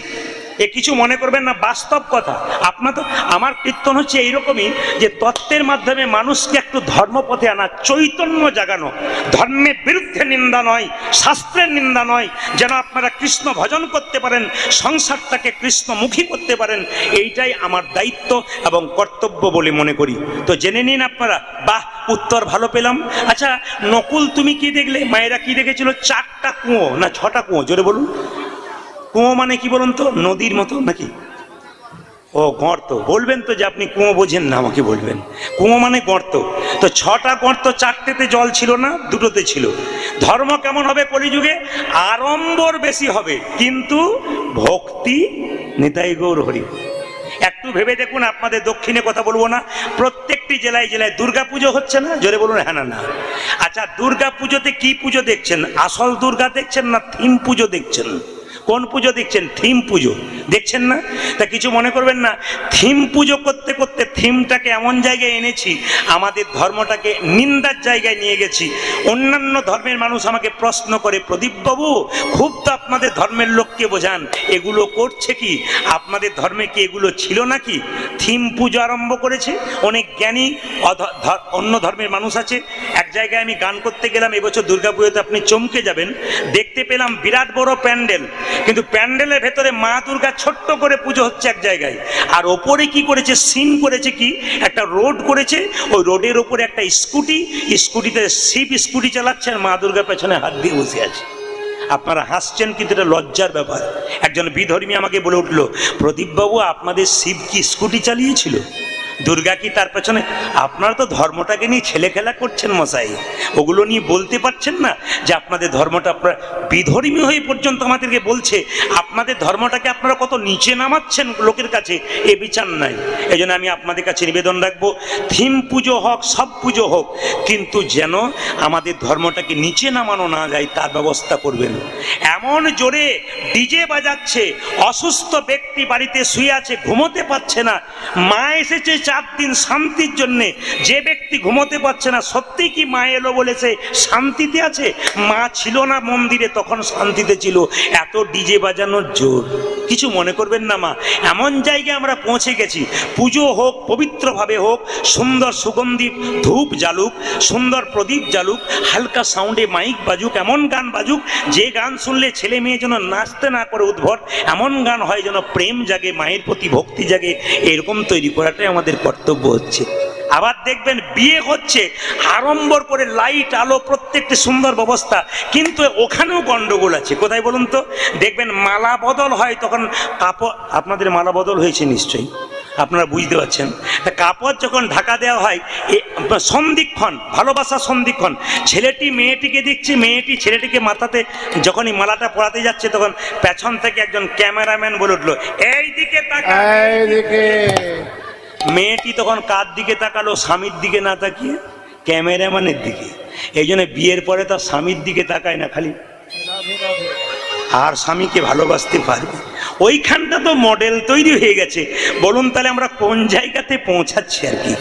এ কিছু মনে করবেন না, বাস্তব কথা। আপনার তো, আমার কীর্তন হচ্ছে এইরকমই যে তত্ত্বের মাধ্যমে মানুষকে একটু ধর্মপথে আনা, চৈতন্য জাগানো। ধর্মের বিরুদ্ধে নিন্দা নয়, শাস্ত্রের নিন্দা নয়, যেন আপনারা কৃষ্ণ ভজন করতে পারেন, সংসারটাকে কৃষ্ণমুখী করতে পারেন। এইটাই আমার দায়িত্ব এবং কর্তব্য বলে মনে করি। তো জেনে নিন আপনারা। বাহ, উত্তর ভালো পেলাম। আচ্ছা নকুল, তুমি কি দেখলে? মায়েরা কি দেখেছিল? 4টা কুয়ো না 6টা কুয়ো? জোরে বলুন। কুয়ো মানে কি বলুন তো? নদীর মতো নাকি? ও গর্ত। বলবেন তো যে আপনি কুয়ো বোঝেন না, আমাকে বলবেন। কুয়ো মানে গর্ত। তো 6টা গর্ত, 4টেতে জল ছিল না, 2টোতে ছিল। ধর্ম কেমন হবে কলিযুগে? আড়ম্বর বেশি হবে, কিন্তু ভক্তি নিতাই গৌর হরি। একটু ভেবে দেখুন, আপনাদের দক্ষিণে কথা বলবো না, প্রত্যেকটি জেলায় জেলায় দুর্গা পুজো হচ্ছে না? জোরে বলুন হ্যাঁ না না। আচ্ছা, দুর্গা পুজোতে কি পুজো দেখছেন? আসল দুর্গা দেখছেন না থিম পুজো দেখছেন? কোন পুজো দেখছেন? থিম পুজো দেখছেন না? তা কিছু মনে করবেন না, থিম পুজো করতে করতে থিমটাকে এমন জায়গায় এনেছি, আমাদের ধর্মটাকে নিন্দার জায়গায় নিয়ে গেছি। অন্যান্য ধর্মের মানুষ আমাকে প্রশ্ন করে, প্রদীপ বাবু খুব তো আপনাদের ধর্মের লোককে বোঝান, এগুলো করছে কি? আপনাদের ধর্মে কি এগুলো ছিল নাকি? থিম পুজো আরম্ভ করেছে অনেক জ্ঞানী অন্য ধর্মের মানুষ আছে। এক জায়গায় আমি গান করতে গেলাম এবছর দুর্গাপুজোতে, আপনি চমকে যাবেন। দেখতে পেলাম বিরাট বড় প্যান্ডেল, কিন্তু প্যান্ডেলের ভেতরে মা দুর্গা ছোট্ট করে পুজো হচ্ছে এক জায়গায়, আর ওপরে কি করেছে? সিন করেছে কি? একটা রোড করেছে, ওই রোডের ওপরে একটা স্কুটিতে শিব স্কুটি চালাচ্ছে, আর মা দুর্গা পেছনে হাত দিয়ে বসে আছে। আপনারা হাসছেন, কিন্তু এটা লজ্জার ব্যাপার। একজন বিধর্মী আমাকে বলে উঠলো, প্রদীপবাবু আপনাদের শিব কি স্কুটি চালিয়েছিল? দুর্গা কি তার পেছনে? আপনারা তো ধর্মটাকে নিয়ে ছেলে খেলা করছেন মশাই, ওগুলো নিয়ে বলতে পারছেন না যে আপনাদের ধর্মটা, আপনারা বিধর্মী হয়ে পর্যন্ত আমাদেরকে বলছে আপনাদের ধর্মটাকে আপনারা কত নিচে নামাচ্ছেন লোকের কাছে, এ বিচার নাই। এই জন্য আমি আপনাদের কাছে নিবেদন রাখবো, থিম পুজো হোক, সব পুজো হোক, কিন্তু যেন আমাদের ধর্মটাকে নিচে নামানো না যায় তার ব্যবস্থা করবেন। এমন জোরে ডিজে বাজাচ্ছে, অসুস্থ ব্যক্তি বাড়িতে শুয়ে আছে, ঘুমোতে পারছে না, মা এসেছে 4 দিন শান্তির জন্যে, যে ব্যক্তি ঘুমোতে পারছে না, সত্যি কি মা এলো বলেছে শান্তিতে আছে? মা ছিল না মন্দিরে, তখন শান্তিতে ছিল। এত ডিজে বাজানোর জোর, কিছু মনে করবেন না মা। এমন জায়গায় আমরা পৌঁছে গেছি, পুজো হোক পবিত্রভাবে হোক, সুন্দর সুগন্ধি ধূপ জ্বালুক, সুন্দর প্রদীপ জ্বালুক, হালকা সাউন্ডে মাইক বাজুক, এমন গান বাজুক যে গান শুনলে ছেলে মেয়ে যেন নাচতে না করে উদ্ভট, এমন গান হয় যেন প্রেম জাগে, মায়ের প্রতি ভক্তি জাগে। এরকম তৈরি করাটাই আমাদের কর্তব্য হচ্ছে। আবার দেখবেন বিয়ে হচ্ছে আড়ম্বর করে, লাইট আলো প্রত্যেকটি সুন্দর ব্যবস্থা, কিন্তু ওখানেও গন্ডগোল আছে। কোথায় বলুন তো? দেখবেন মালা বদল হয়, তখন কাপড়, আপনাদের মালা বদল হয়েছে নিশ্চয়ই, আপনারা বুঝতে পারছেন। তা কাপড় যখন ঢাকা দেওয়া হয়, সন্ধিক্ষণ, ভালোবাসা সন্ধিক্ষণ, ছেলেটি মেয়েটিকে দেখছে, মেয়েটি ছেলেটিকে মাথাতে যখনই মালাটা পরাতে যাচ্ছে, তখন পেছন থেকে একজন ক্যামেরাম্যান বলে উঠলো, এই দিকে তাকা, এইদিকে। মেয়েটি তখন কার দিকে তাকালো? স্বামীর দিকে না তাকিয়ে ক্যামেরাম্যানের দিকে। এই জন্য বিয়ের পরে তার স্বামীর দিকে তাকায় না, খালি আর স্বামীকে ভালোবাসতে পারবে। ওইখানটা তো মডেল তৈরি হয়ে গেছে। বলুন তাহলে আমরা কোন জায়গাতে পৌঁছাচ্ছি আর কি?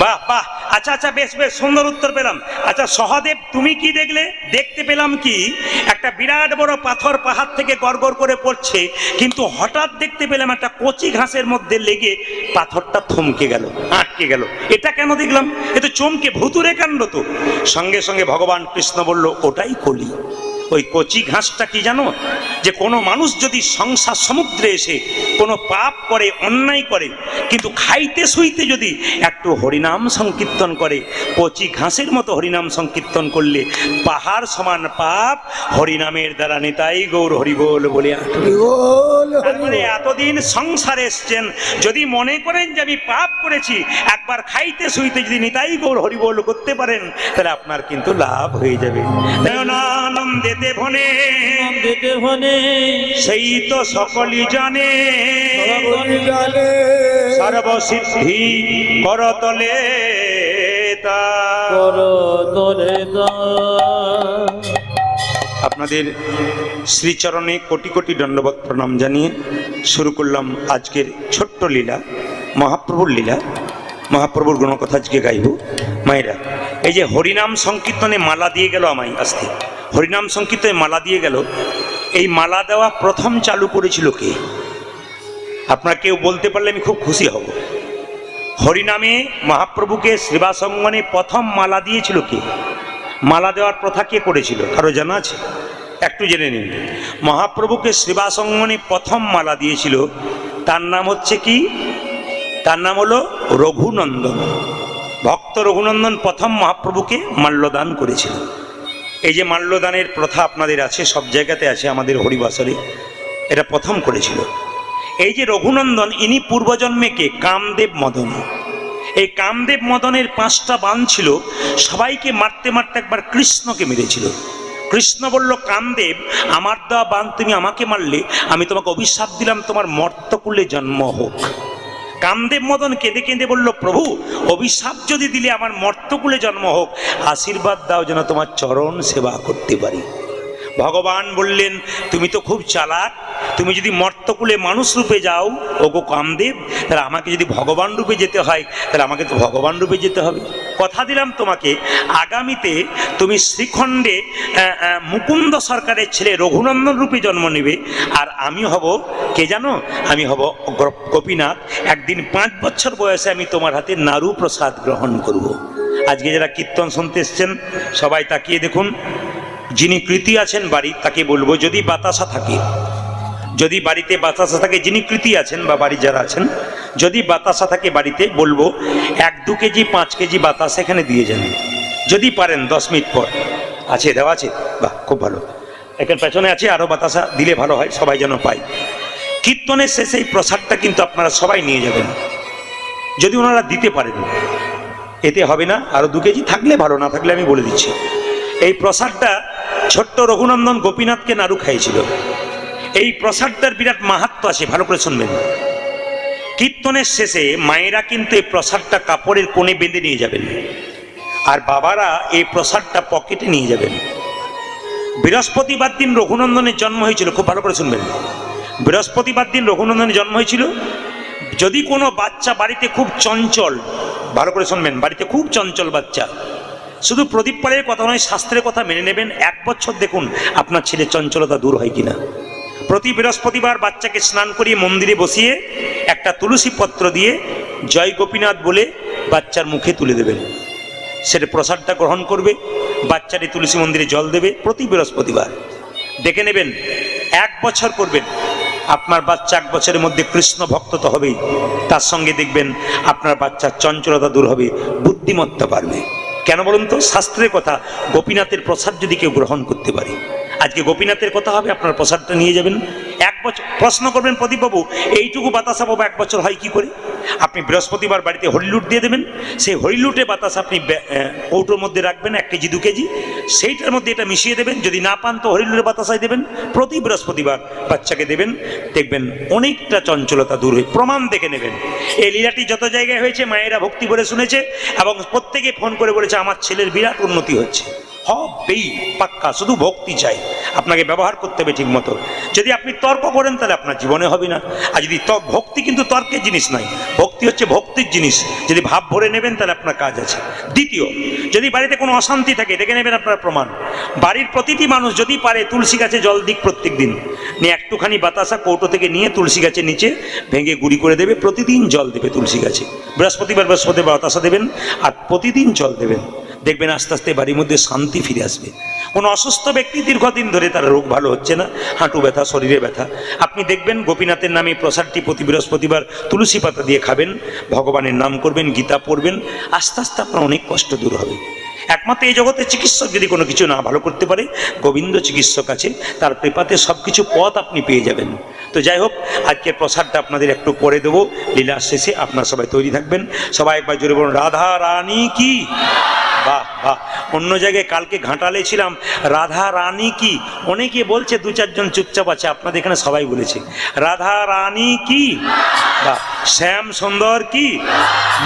বাহ বাহ, আচ্ছা আচ্ছা, বেশ বেশ সুন্দর উত্তর পেলাম। আচ্ছা সহদেব, তুমি কি দেখলে? দেখতে পেলাম কি, একটা বিরাট বড় পাথর পাহাড় থেকে গড়গড় করে পড়ছে, কিন্তু হঠাৎ দেখতে পেলাম একটা কচি ঘাসের মধ্যে লেগে পাথরটা থমকে গেল, আটকে গেল। এটা কেন দেখলাম? এ তো চমকে ভুতুরে কাণ্ড তো। সঙ্গে সঙ্গে ভগবান কৃষ্ণ বলল, ওটাই কলি। ওই কচি ঘাসটা কি জানো? যে কোনো মানুষ যদি সংসার সমুদ্রে এসে কোনো পাপ করে, অন্যায় করে, কিন্তু খাইতে শুইতে যদি একটু হরিনাম সংকীর্তন করে, কচি ঘাসের মতো হরিনাম সংকীর্তন করলে পাহাড় সমান পাপ হরিনামের দ্বারা নিতাই গৌর হরিবোল বলে। তারপরে এতদিন সংসারে এসছেন, যদি মনে করেন যে আমি পাপ করেছি, একবার খাইতে শুইতে যদি নিতাই গৌর হরিবোল করতে পারেন, তাহলে আপনার কিন্তু লাভ হয়ে যাবে। আনন্দে সেই তো সকলই জানে, সর্বসিদ্ধি করতলে আপনাদের শ্রীচরণে কোটি কোটি দণ্ডবত প্রণাম জানিয়ে শুরু করলাম আজকের ছোট্ট লীলা, মহাপ্রভুর লীলা। মহাপ্রভুর গুণকথা আজকে গাইব। মায়েরা, এই যে হরিনাম সংকীর্তনে মালা দিয়ে গেল আমায় আসতে, হরিনাম সংকীর্তনে মালা দিয়ে গেল, এই মালা দেওয়া প্রথম চালু করেছিল কে? আপনারা কেউ বলতে পারলে আমি খুব খুশি হব। হরিনামে মহাপ্রভুকে শ্রীবাসঙ্গনে প্রথম মালা দিয়েছিল কে? মালা দেওয়ার প্রথা কে করেছিল, কারো জানা আছে? একটু জেনে নিন। মহাপ্রভুকে শ্রীবাসঙ্গনে প্রথম মালা দিয়েছিল, তার নাম হচ্ছে কি? তার নাম হলো রঘুনন্দন। ভক্ত রঘুনন্দন প্রথম মহাপ্রভুকে মাল্যদান করেছিল। এই যে মাল্যদানের প্রথা আপনাদের আছে, সব জায়গাতে আছে, আমাদের হরিবাসরে এটা প্রথম করেছিল। এই যে রঘুনন্দন, ইনি পূর্বজন্মে কে? কামদেব মদন। এই কামদেব মদনের 5টা বাণ ছিল, সবাইকে মারতে মারতে একবার কৃষ্ণকে মেরেছিল। কৃষ্ণ বলল, কামদেব, আমার দেওয়া বাণ তুমি আমাকে মারলে, আমি তোমাকে অভিশাপ দিলাম তোমার মর্তকুলে জন্ম হোক। কামদেব মদন কেঁদে কেঁদে বলল, প্রভু, অভিশাপ যদি দিলে আমার মর্তকুলে জন্ম হোক, আশীর্বাদ দাও যেন তোমার চরণ সেবা করতে পারি। ভগবান বললেন, তুমি তো খুব চালাক, তুমি যদি মর্তকুলে মানুষ রূপে যাও ওগো কামদেব, তাহলে আমাকে যদি ভগবান রূপে যেতে হয়, তাহলে আমাকে তো ভগবান রূপে যেতে হবে। কথা দিলাম তোমাকে, আগামীতে তুমি শ্রীখণ্ডে মুকুন্দ সরকারের ছেলে রঘুনন্দন রূপে জন্ম নেবে, আর আমি হব কে জানো? আমি হব গোপীনাথ। একদিন 5 বছর বয়সে আমি তোমার হাতে নাড়ু প্রসাদ গ্রহণ করব। আজকে যারা কীর্তন শুনতে এসছেন সবাই তাকিয়ে দেখুন, যিনি কৃতি আছেন বাড়ি, তাকে বলবো, যদি বাতাসা থাকে, যদি বাড়িতে বাতাসা থাকে, যিনি কৃতি আছেন বা বাড়ি যারা আছেন, যদি বাতাসা থাকে বাড়িতে, বলবো 1-2 কেজি 5 কেজি বাতাসা এখানে দিয়ে যান, যদি পারেন 10 মিনিট পর। আছে, দেওয়া আছে? বাহ, খুব ভালো। এখানে পেছনে আছে, আরও বাতাসা দিলে ভালো হয়, সবাই যেন পায়। কীর্তনের শেষে এই প্রসাদটা কিন্তু আপনারা সবাই নিয়ে যাবেন, যদি ওনারা দিতে পারেন। এতে হবে না, আরও 2 কেজি থাকলে ভালো, না থাকলে আমি বলে দিচ্ছি। এই প্রসাদটা ছোট্ট রঘুনন্দন গোপীনাথকে নাড়ু খাইয়েছিল। এই প্রসাদটার বিরাট মাহাত্ম্য আছে, ভালো করে শুনবেন। কীর্তনের শেষে মায়েরা কিন্তু এই প্রসাদটা কাপড়ের কোণে বেঁধে নিয়ে যাবেন, আর বাবারা এই প্রসাদটা পকেটে নিয়ে যাবেন। বৃহস্পতিবার দিন রঘুনন্দনের জন্ম হয়েছিল, খুব ভালো করে শুনবেন। বৃহস্পতিবার দিন রঘুনন্দনের জন্ম হয়েছিল। যদি কোনো বাচ্চা বাড়িতে খুব চঞ্চল, ভালো করে শুনবেন, বাড়িতে খুব চঞ্চল বাচ্চা, শুধু প্রদীপ পালের কথা নয়, শাস্ত্রের কথা মেনে নেবেন, 1 বছর দেখুন আপনার ছেলে চঞ্চলতা দূর হয় কিনা। প্রতি বৃহস্পতিবার বাচ্চাকে স্নান করিয়ে মন্দিরে বসিয়ে একটা তুলসী পত্র দিয়ে জয় গোপীনাথ বলে বাচ্চার মুখে তুলে দেবেন। সেটা প্রসাদটা গ্রহণ করবে, বাচ্চাটি তুলসী মন্দিরে জল দেবে প্রতি বৃহস্পতিবার। দেখে নেবেন, 1 বছর করবেন, আপনার বাচ্চা 1 বছরের মধ্যে কৃষ্ণ ভক্ত তো হবেই, তার সঙ্গে দেখবেন আপনার বাচ্চার চঞ্চলতা দূর হবে, বুদ্ধিমত্তা বাড়বে। কেন বলুন তো? শাস্ত্রের কথা, গোপীনাথের প্রসাদ যদি কেউ গ্রহণ করতে পারে। আজকে গোপীনাথের কথা হবে, আপনার প্রসাদটা নিয়ে যাবেন। 1 বছর প্রশ্ন করবেন, প্রদীপবাবু এইটুকু বাতাসা পাবো 1 বছর হয় কি করে? আপনি বৃহস্পতিবার বাড়িতে হরিলুট দিয়ে দেবেন, সেই হরিলুটে বাতাসা আপনি কৌটোর মধ্যে রাখবেন, 1 কেজি 2 কেজি, সেইটার মধ্যে এটা মিশিয়ে দেবেন। যদি না পান তো হরিলুটে বাতাসাই দেবেন, প্রতি বৃহস্পতিবার বাচ্চাকে দেবেন, দেখবেন অনেকটা চঞ্চলতা দূর হয়। প্রমাণ দেখে নেবেন। এই লীলাটি যত জায়গায় হয়েছে মায়েরা ভক্তি করে শুনেছে এবং প্রত্যেকে ফোন করে বলেছে আমার ছেলের বিরাট উন্নতি হচ্ছে। হবেই, পাক্কা, শুধু ভক্তি চাই, আপনাকে ব্যবহার করতে হবে ঠিক মতো। যদি আপনি তর্ক করেন তাহলে আপনার জীবনে হবে না। আর যদি ভক্তি কিন্তু তর্কের জিনিস নয়, ভক্তি হচ্ছে ভক্তির জিনিস। যদি ভাব ভরে নেবেন তাহলে আপনার কাজ আছে। দ্বিতীয়, যদি বাড়িতে কোনো অশান্তি থাকে, দেখে নেবেন আপনার প্রমাণ। বাড়ির প্রতিটি মানুষ যদি পারে তুলসী গাছে জল দিক প্রত্যেক দিন, নিয়ে একটুখানি বাতাসা কৌটো থেকে নিয়ে তুলসী গাছের নিচে ভেঙে গুঁড়ি করে দেবে, প্রতিদিন জল দেবে তুলসী গাছে। বৃহস্পতিবার বাতাসা দেবেন আর প্রতিদিন জল দেবেন, দেখবেন আস্তে আস্তে বাড়ির মধ্যে শান্তি ফিরে আসবে। কোনো অসুস্থ ব্যক্তি দীর্ঘদিন ধরে তার রোগ ভালো হচ্ছে না, হাঁটু ব্যথা, শরীরে ব্যথা, আপনি দেখবেন গোপীনাথের নামে প্রসাদটি প্রতি বৃহস্পতিবার তুলসী পাতা দিয়ে খাবেন, ভগবানের নাম করবেন, গীতা পড়বেন, আস্তে আস্তে আপনার অনেক কষ্ট দূর হবে। একমাত্র এই জগতে চিকিৎসক যদি কোনো কিছু না ভালো করতে পারে, গোবিন্দ চিকিৎসক আছে, তার কৃপাতে সব কিছু পথ আপনি পেয়ে যাবেন। তো যাই হোক, আজকের প্রসাদটা আপনাদের একটু পরে দেবো, লীলার শেষে আপনারা সবাই তৈরি থাকবেন। সবাই একবার জোরে বলুন, রাধা রানী কি। বাহ বাহ। অন্য জায়গায় কালকে ঘাটালে ছিলাম, রাধা রানী কি, অনেকে বলছে, 2-4 জন চুপচাপ আছে, আপনাদের এখানে সবাই বলেছে রাধা রানী কি। বাহ। শ্যাম সুন্দর কি,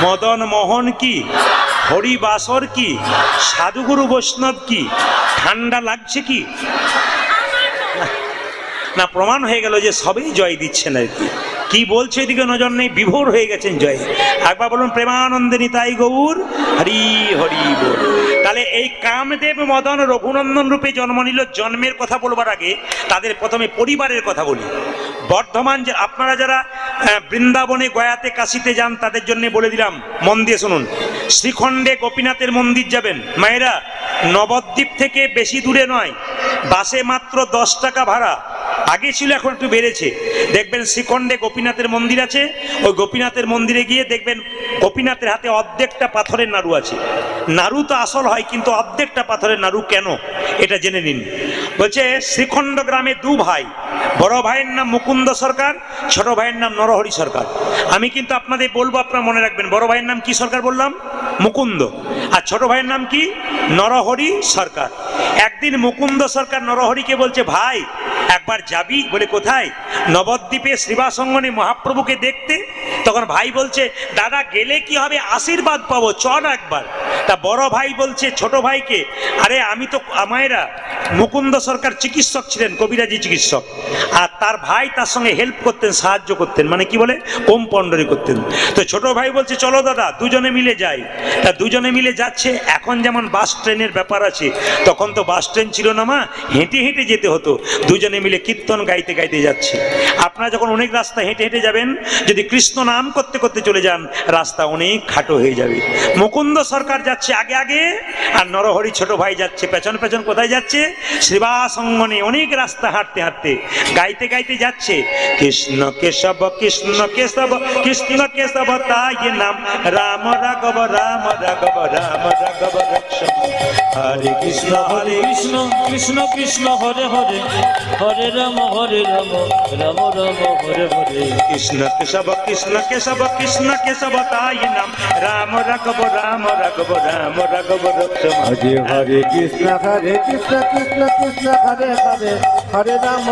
মদন মোহন কি, হরিবাসর কি, সাধুগুরু বৈষ্ণব কি। ঠান্ডা লাগছে কি না? প্রমাণ হয়ে গেল যে সবই জয় দিচ্ছেন আর কি। কি বলছে এদিকে নজর নেই, বিভোর হয়ে গেছেন জয়। একবার বলুন প্রেমানন্দে নিতাই গৌর হরি হরি বল। তাহলে এই কামদেব মদন রঘুনন্দন রূপে জন্ম নিল। জন্মের কথা বলবার আগে তাদের প্রথমে পরিবারের কথা বলি। বর্ধমান যে আপনারা যারা বৃন্দাবনে, গয়াতে, কাশিতে যান তাদের জন্য বলে দিলাম, মন দিয়ে শুনুন। শ্রীখণ্ডে গোপীনাথের মন্দির যাবেন মায়েরা, নবদ্বীপ থেকে বেশি দূরে নয়, বাসে মাত্র 10 টাকা ভাড়া। আগে ছিল, এখন একটু বেড়েছে। দেখবেন শ্রীখণ্ডে গোপীনাথের মন্দির আছে, ওই গোপীনাথের মন্দিরে গিয়ে দেখবেন গোপীনাথের হাতে অর্ধেকটা পাথরের নাড়ু আছে। নাড়ু তো আসল হয়, কিন্তু অর্ধেকটা পাথরের নাড়ু কেন এটা জেনে নিন। বলছে শ্রীখণ্ড গ্রামে 2 ভাই, বড় ভাইয়ের নাম মুকুন্দ সরকার, ছোট ভাইয়ের নাম নরহরি সরকার। আমি কিন্তু আপনাদের বলবো, আপনারা মনে রাখবেন, বড় ভাইয়ের নাম কি সরকার বললাম? মুকুন্দ। আর ছোট ভাইয়ের নাম কি? নরহরি সরকার। একদিন মুকুন্দ সরকার নরহরিকে বলছে, ভাই একবার যাবি? বলে কোথায়? নবদ্বীপে শ্রীবাসঙ্গনে মহাপ্রভুকে দেখতে। তখন ভাই বলছে, দাদা গেলে কি হবে, আশীর্বাদ পাবো, চল একবার। তা বড় ভাই বলছে ছোট ভাইকে, আরে আমি তো, আমায়রা মুকুন্দ সরকার চিকিৎসক ছিলেন, কবিরাজি চিকিৎসক, আর তার ভাই তার সঙ্গে হেল্প করতেন, সাহায্য করতেন, মানে কি বলে কম্পাউন্ডারি করতেন। তো ছোট ভাই বলছে চলো দাদা দুজনে মিলে যাই। তা দুজনে মিলে যাচ্ছে। এখন যেমন বাস ট্রেনের ব্যাপার আছে, তখন তো বাস ট্রেন ছিল না মা, হেঁটে হেঁটে যেতে হতো। দুজনে মিলে কীর্তন গাইতে গাইতে যাচ্ছে। আপনারা যখন অনেক রাস্তা হেঁটে হেঁটে যাবেন, যদি কৃষ্ণ নাম করতে করতে চলে যান, রাস্তা অনেক খাটো হয়ে যাবে। মুকুন্দ সরকার যাচ্ছে আগে আগে, আর নরহরি ছোট ভাই যাচ্ছে পেছন পেছন। কোথায় যাচ্ছে? শ্রীবাসঙ্গনে। অনেক রাস্তা হাঁটতে হাঁটতে গাইতে গাইতে যাচ্ছে, কৃষ্ণ কেশব কৃষ্ণ কেশব কৃষ্ণ কেশব তাই নাম, রাম রাঘব রাম রাঘব রাম রাঘব রক্ষম। হরে কৃষ্ণ কৃষ্ণ কৃষ্ণ হরে হরে, হরে রাম রাম রাম হরে হরে। কৃষ্ণ কেশব কৃষ্ণ কেশব কৃষ্ণ কেশব তাই নাম, রাম রাঘব রাম রাঘব রাম রাঘব রক্ষম। হরে হরে কৃষ্ণ কৃষ্ণ কৃষ্ণ হরে হরে, হরে রাম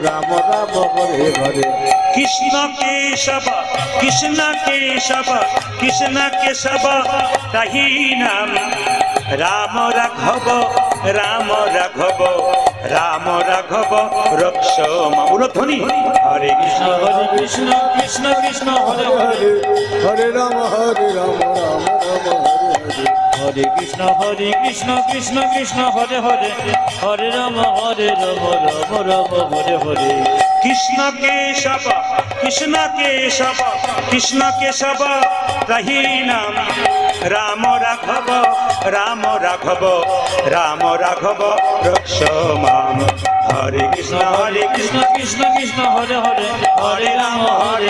রাম রাম হরে হরে। কৃষ্ণ কেশব কৃষ্ণ কেশব কৃষ্ণ কেশব তাহি নাম, রাম রাঘব রাম রাঘব রাম রাঘব রক্ষম। ধ্বনি হরে কৃষ্ণ কৃষ্ণ কৃষ্ণ হরে হরে, হরে রাম রাম রাম হরে হরে। হরে কৃষ্ণ কৃষ্ণ কৃষ্ণ হরে হরে, হরে রাম রাম হরে হরে। কৃষ্ণ কেশব কৃষ্ণ কেশব কৃষ্ণ কেশব তাহি নাম, রাম রাঘব রাম রাঘব রাম রাঘব রক্ষমাম। হরে কৃষ্ণ কৃষ্ণ কৃষ্ণ হরে হরে, হরে রাম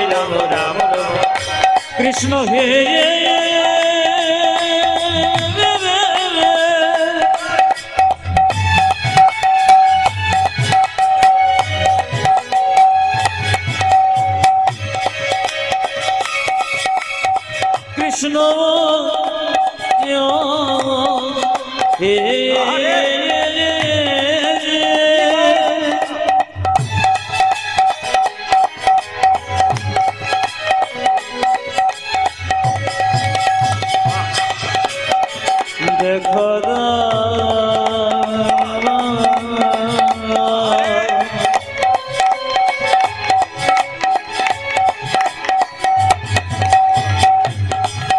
রাম রাম কৃষ্ণ হে কৃষ্ণ হে দেখো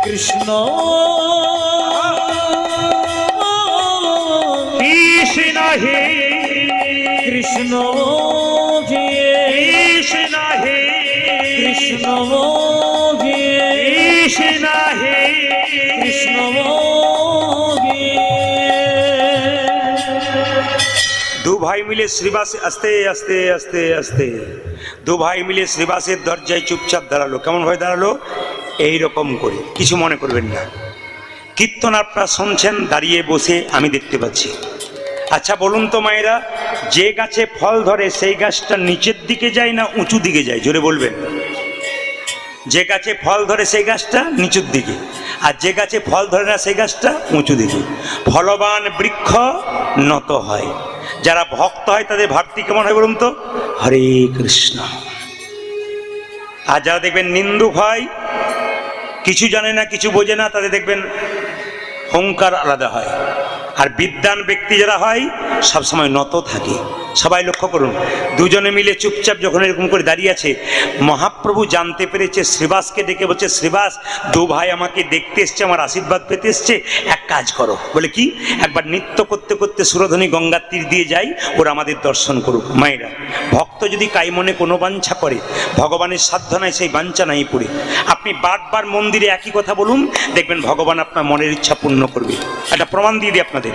কৃষ্ণ কৃষ্ণ হে কৃষ্ণ হে কৃষ্ণ হে কৃষ্ণ হে কৃষ্ণ হে কৃষ্ণ দু ভাই মিলে শ্রীবাসে আস্তে আস্তে আস্তে আস্তে দু ভাই মিলে শ্রীবাসের দরজায় চুপচাপ দাঁড়ালো। কেমন ভাবে দাঁড়ালো? এইরকম করে, কিছু মনে করবেন না। কীর্তন আপনারা শুনছেন দাঁড়িয়ে বসে, আমি দেখতে পাচ্ছি। আচ্ছা বলুন তো মায়েরা, যে গাছে ফল ধরে সেই গাছটা নিচের দিকে যায় না উঁচু দিকে যায়? জোরে বলবেন। যে গাছে ফল ধরে সেই গাছটা নিচুর দিকে, আর যে গাছে ফল ধরে না সেই গাছটা উঁচু দিকে। ফলবান বৃক্ষ নত হয়। যারা ভক্ত হয় তাদের ভাবটি কেমন হয় বলুন তো? হরে কৃষ্ণ। আর যারা দেখবেন নিন্দুক হয়, কিছু জানে না কিছু বোঝে না, তাদের দেখবেন হুঙ্কার আলাদা হয়। আর বিদ্বান ব্যক্তি যারা হয় সবসময় নত থাকে। সবাই লক্ষ্য করুন, দুজনে মিলে চুপচাপ যখন এরকম করে দাঁড়িয়ে আছে, মহাপ্রভু জানতে পেরেছে, শ্রীবাসকে ডেকে বলছে, শ্রীবাস, দু ভাই আমাকে দেখতে এসছে, আমার আশীর্বাদ পেতে এসছে, এক কাজ করো। বলে কি? একবার নৃত্য করতে করতে সুরধনী গঙ্গার তীর দিয়ে যাই, ওরা আমাদের দর্শন করুক। মায়েরা, ভক্ত যদি কাই মনে কোনো বাঞ্ছা করে, ভগবানের সাধ্য নাই সেই বাঞ্ছা নাই পুরে। আপনি বারবার মন্দিরে একই কথা বলুন, দেখবেন ভগবান আপনার মনের ইচ্ছা পূর্ণ করবে। একটা প্রমাণ দিয়ে দিই আপনাদের।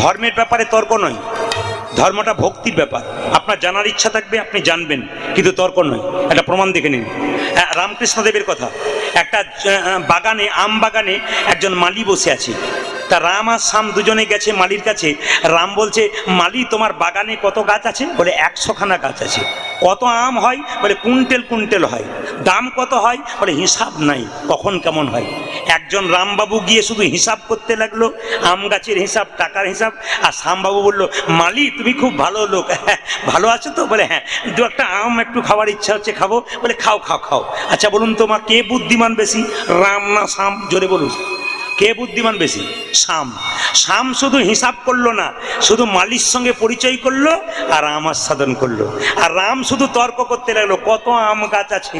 ধর্মের ব্যাপারে তর্ক নয়, ধর্মটা ভক্তির ব্যাপার। আপনার জানার ইচ্ছা থাকবে, আপনি জানবেন, কিন্তু তর্ক নয়। একটা প্রমাণ দেখে নিন। রামকৃষ্ণদেবের কথা। একটা বাগানে, আম বাগানে একজন মালি বসে আছে। তা রাম আর শ্যাম দুজনে গেছে মালির কাছে। রাম বলছে, মালি, তোমার বাগানে কত গাছ আছে? বলে 100খানা গাছ আছে। কত আম হয়? বলে কুইন্টেল কুইন্টেল হয়। দাম কত হয়? বলে হিসাব নাই, কখন কেমন হয়। একজন রামবাবু গিয়ে শুধু হিসাব করতে লাগলো, আম গাছের হিসাব, টাকার হিসাব। আর শ্যামবাবু বলল, মালি, তুমি খুব ভালো লোক, ভালো আছো তো? বলে হ্যাঁ, দু একটা আম একটু খাওয়ার ইচ্ছা হচ্ছে, খাবো। বলে খাও খাও খাও। আচ্ছা বলুন তো মা, কে বুদ্ধিমান বেশি, রাম না শ্যাম? জোরে বলুন, কে বুদ্ধিমান বেশি? শ্যাম। শ্যাম শুধু হিসাব করলো না, শুধু মালির সঙ্গে পরিচয় করলো আর আম আস্বাদন করলো। আর রাম শুধু তর্ক করতে লাগলো, কত আম গাছ আছে,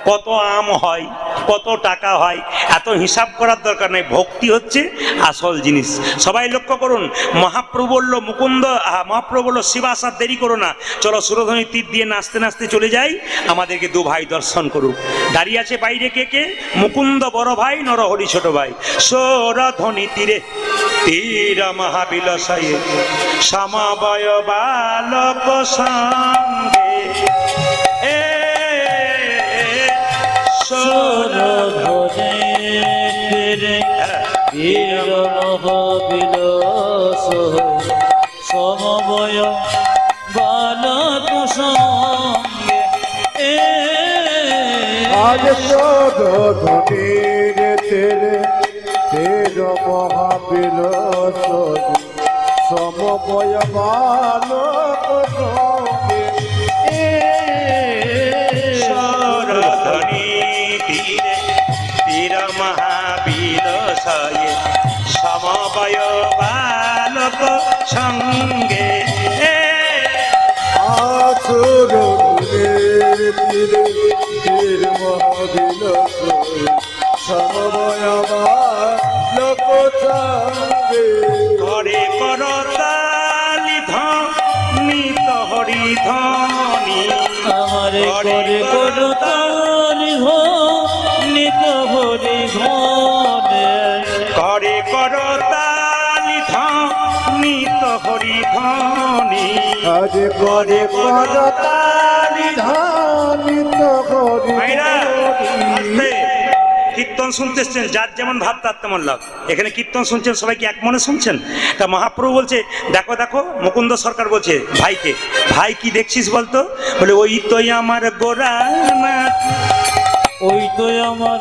কত আম হয়, কত টাকা হয়, এত হিসাব করার দরকার নেই। ভক্তি হচ্ছে আসল জিনিস। সবাই লক্ষ্য করুন, মহাপ্রভু বলল, মুকুন্দ, মহাপ্রভু বলল, শ্রীবাস আর দেরি করো না, চলো সুরধনী তীর দিয়ে নাচতে নাচতে চলে যাই, আমাদেরকে দু ভাই দর্শন করুক। দাঁড়িয়ে আছে বাইরে কে কে? মুকুন্দ বড় ভাই, নরহরি ছোট ভাই। সুরধনী তীরে তীর মহাবিলাসায়ে সমবয় বালক সঙ্গে, সুরধনী তীরে তীর মহাবিলাস সমবয় বালক সঙ্গে। আজ সুরধনীর তীরে তীর মহাবিলাস সমবয় বালক সঙ্গে। সুরধনী তীরে তীর মহাবিলাসায়ে সমবয় বালক সঙ্গে। সুরধনীর তীরে তীর মহাবিলাস সমবয় বালক সঙ্গে। করে করতালি ধনিত হরি ধনি, আমারে করে করতালি নিত হরি ধনে। করে করতালি ধনিত হরি ধনি, আজ করে করতালি ধানিত করি। ভাইরা, আস্তে। কীর্তন শুনতে এসছেন, যার যেমন ভাব তার তেমন লাভ। এখানে কীর্তন শুনছেন, সবাই কি এক মনে শুনছেন? তা মহাপ্রভু বলছে, দেখো দেখো, মুকুন্দ সরকার বলছে ভাইকে, ভাই কি দেখছিস বলতো? বলে, ওই তো আমার গোরা নাচ। ওই তো আমার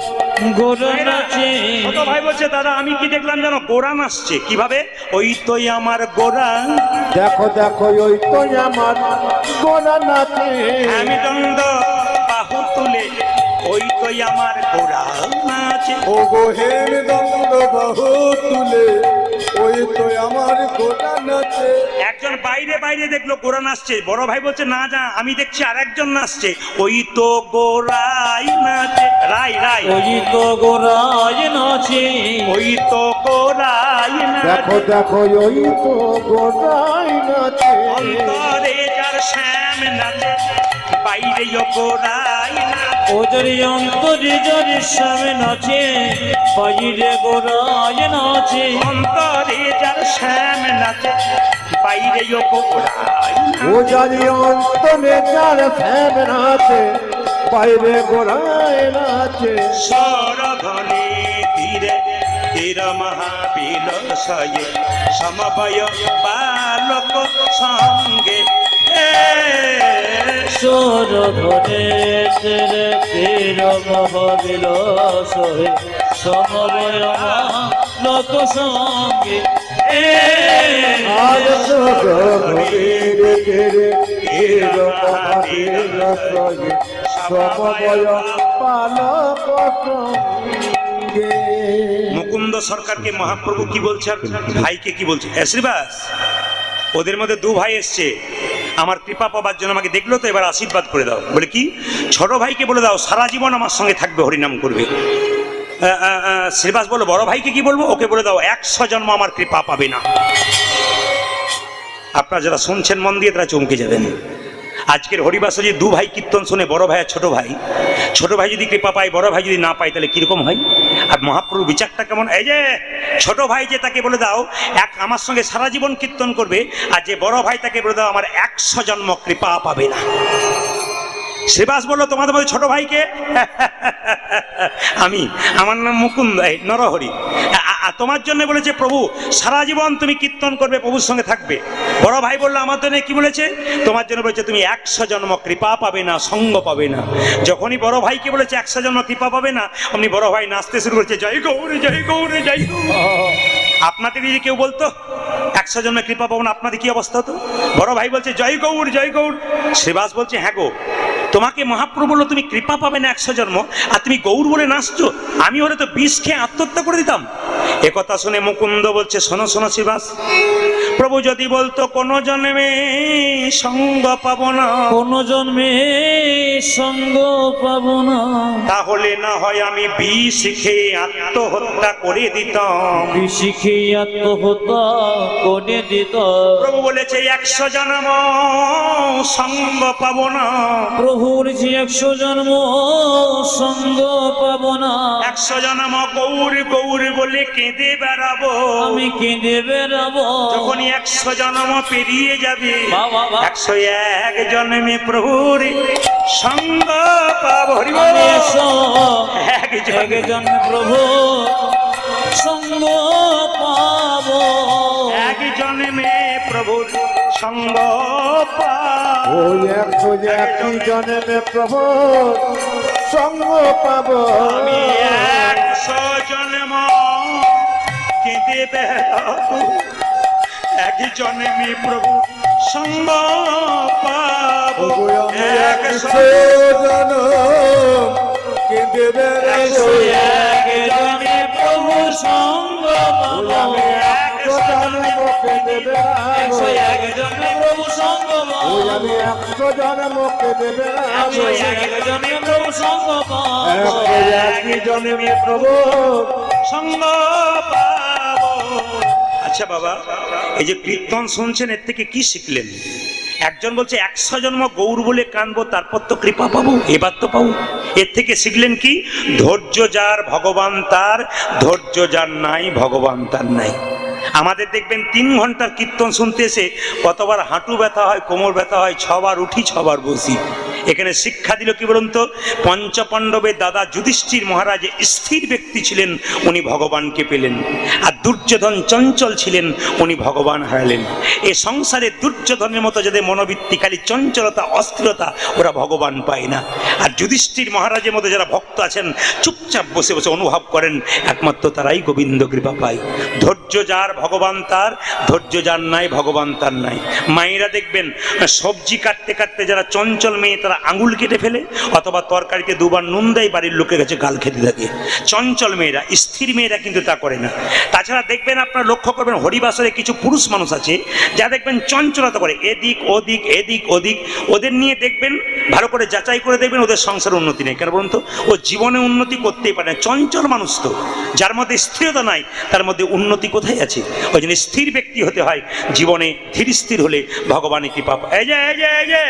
গোরা নাচে। ছোট ভাই বলছে, দাদা আমি কি দেখলাম জানো? গোরা নাচছে। কিভাবে? ওই তো আমার গোরা, দেখো দেখো, ওই তো আমার গোরা নাচে। আমি দণ্ড বাহু তুলে, ওই তো আমার গোরা নাচে। ও গো হেম দণ্ড বাহু তুলে, ওই তো আমার গোরা নাচে। একজন বাইরে বাইরে দেখলো গোরা নাচছে। বড় ভাই বলছে, না যা, আমি দেখছি আর একজন নাচছে। ওই তো গোরাই নাচে। রাই রাই, ওই তো গোরায় নাচে। ওই তো গোরাই দেখো নাচে। দেখো, ওই তো গোরাই নাচে। অন্তরে যার শ্যাম নাচে, বাইরে গোরাই নাচে। ওজরে অন্তরে জরে সামনে নাচে, বাইরে গোরায় নাচে। অন্তরে যার শ্যাম নাচে, বাইরে গোরাই ও জানি অন্তরে যার শ্যাম নাচে, বাইরে গোরায় নাচে। সুরধনী তীরে তীর মহাবিলাসায়ে সমবয় বালক সঙ্গে। সুরধনী তীরে তীর মহাবিলাস সমবয় বালক সঙ্গে। আজ সুরধনীর তীরে তীর মহাবিলাস সমবয় বালক সঙ্গে। মুকুন্দ সরকারকে মহাপ্রভু কি বলছে, আর ভাইকে কি বলছে? শ্রীবাস, ওদের মধ্যে দু ভাই এসছে, আমার কৃপা পাবার জন্য আমাকে দেখলো তো, এবার আশীর্বাদ করে দাও। বলে কি? ছোট ভাইকে বলে দাও সারা জীবন আমার সঙ্গে থাকবে, হরিনাম করবে। শ্রীবাস বলো বড় ভাইকে কি বলবো? ওকে বলে দাও 100 জন্ম আমার কৃপা পাবে না। আপনারা যারা শুনছেন মন দিয়ে তারা চমকে যাবেন। আজকের হরিবাসে যদি 2 ভাই কীর্তন শুনে, বড় ভাই আর ছোট ভাই যদি কৃপা পায়, বড় ভাই যদি না পায়, তাহলে কিরকম হয়? আর মহাপ্রভুর বিচারটা কেমন? এই যে ছোট ভাই যে তাকে বলে দাও আমার সঙ্গে সারা জীবন কীর্তন করবে, আর যে বড় ভাই তাকে বলে দাও আমার 100 জন্ম কৃপা পাবে না। শ্রীবাস বললো তোমাদের মধ্যে ছোট ভাইকে? আমার নাম মুকুন্দ, নরহরি। তোমার জন্য বলেছে প্রভু সারা জীবন তুমি কীর্তন করবে, প্রভুর সঙ্গে থাকবে। বড় ভাই বললো আমার জন্য কি বলেছে? তোমার জন্য বলেছে তুমি 100 জন্ম কৃপা পাবে না, সঙ্গ পাবে না। যখনই বড় ভাইকে বলেছে 100 জন্ম কৃপা পাবে না, অমনি বড় ভাই নাচতে শুরু করেছে, জয় গৌরে জয় গৌরে জয় গৌরে। আপনাদের যদি কেউ বলতো 100 জন্মে কৃপা পাবো না, আপনাদের কি অবস্থা হতো? বড় ভাই বলছে জয় গৌর জয় গৌর। শ্রীবাস বলছে হ্যাঁ গো, তোমাকে মহাপ্রভু বললো তুমি কৃপা পাবে না 100 জন্ম, আর তুমি গৌর বলে নাচছো। আমি হলে তো বিষ খেয়ে আত্মহত্যা করে দিতাম। একথা শুনে মুকুন্দ বলছে শোনো শোনো শ্রীবাস, প্রভু যদি বলতো কোন জন্মে সঙ্গ পাবো না, কোন জন্মে সঙ্গ পাবো না, তাহলে না হয় আমি বিষ খেয়ে আত্মহত্যা করে দিতাম। বিষ খেয়ে আত্মহত্যা করে দিত। প্রভু বলেছে 100 জন্ম সঙ্গ পাবো না। প্রভুর যে 100 জন্ম সঙ্গ পাবো না। 100 জন্ম গৌর গৌর বলে কেঁদে বেড়াবো, আমি কেঁদে বেড়াবো। যখন 100 জন্ম পেরিয়ে যাবে, বাবা, 101 জন্মে প্রভুর সঙ্গ পাবো। হরি বল। আমি 101 এক জন্মে প্রভু সঙ্গ পাবো। 1 জন্মে প্রভুর সঙ্গ পাবো। ওই 101 জন্মে প্রভু সঙ্গ পাবো। আমি 100 জন্ম কেঁদে বেড়াবো, 1 জন্মে প্রভু সঙ্গ পাবো। ওই আমি 100 জন্ম কেঁদে বেড়াবো। 101 জন্মে প্রভু সঙ্গ পাবো। আমি 100 জন্ম কেঁদে বেড়াবো। 101 জন্মে প্রভু সঙ্গ পাবো। ওই আমি 100 জন্ম কেঁদে বেড়াবো। 101 জন্মে প্রভু সঙ্গ পাবো। 101 জন্মে প্রভু সঙ্গ পাবো। আচ্ছা বাবা, এই যে কীর্তন শুনছেন এর থেকে কি শিখলেন? একজন বলছে 100 জন্ম গৌর বলে কানবো, তারপর তো কৃপা পাবো, এবার তো পাবো। এর থেকে শিখলেন কি? ধৈর্য যার ভগবান তার, ধৈর্য যার নাই ভগবান তার নাই। আমাদের দেখবেন 3 ঘন্টার কীর্তন শুনতে এসে কতবার হাঁটু ব্যথা হয়, কোমর ব্যথা হয়, 6 বার উঠি 6 বার বসি। এখানে শিক্ষা দিল কি বলুন তো? পঞ্চপাণ্ডবের দাদা যুধিষ্ঠির মহারাজ স্থির ব্যক্তি ছিলেন, উনি ভগবানকে পেলেন। আর দুর্যোধন চঞ্চল ছিলেন, উনি ভগবান হারালেন। এ সংসারে দুর্যোধনের মতো যাদের মনোবৃত্তি খালি চঞ্চলতা অস্থিরতা, ওরা ভগবান পায় না। আর যুধিষ্ঠির মহারাজের মতো যারা ভক্ত আছেন, চুপচাপ বসে বসে অনুভব করেন, একমাত্র তারাই গোবিন্দ কৃপা পায়। ধৈর্য যার ভগবান তার, ধৈর্য যার নাই ভগবান তার নাই। মায়েরা দেখবেন সবজি কাটতে কাটতে যারা চঞ্চল মেয়ে, তারা আঙুল কেটে ফেলে, অথবা তরকারিতে 2 বার নুন দেয়, বাড়ির লোকের কাছে গাল খেতে থাকে। চঞ্চল মেয়েরা, স্থির মেয়েরা কিন্তু তা করে না। তাছাড়া দেখবেন আপনারা লক্ষ্য করবেন হরিবাসরে কিছু পুরুষ মানুষ আছে যা দেখবেন চঞ্চলতা করে, এদিক ওদিক এদিক ওদিক। ওদের নিয়ে দেখবেন ভালো করে যাচাই করে দেখবেন ওদের সংসারে উন্নতি নেই। কেন বলুন তো? ও জীবনে উন্নতি করতেই পারে না, চঞ্চল মানুষ তো। যার মধ্যে স্থিরতা নাই তার মধ্যে উন্নতি কোথায় আছে? ওই জন্য স্থির ব্যক্তি হতে হয়, জীবনে ধীর স্থির হলে ভগবানের কৃপা। এই যে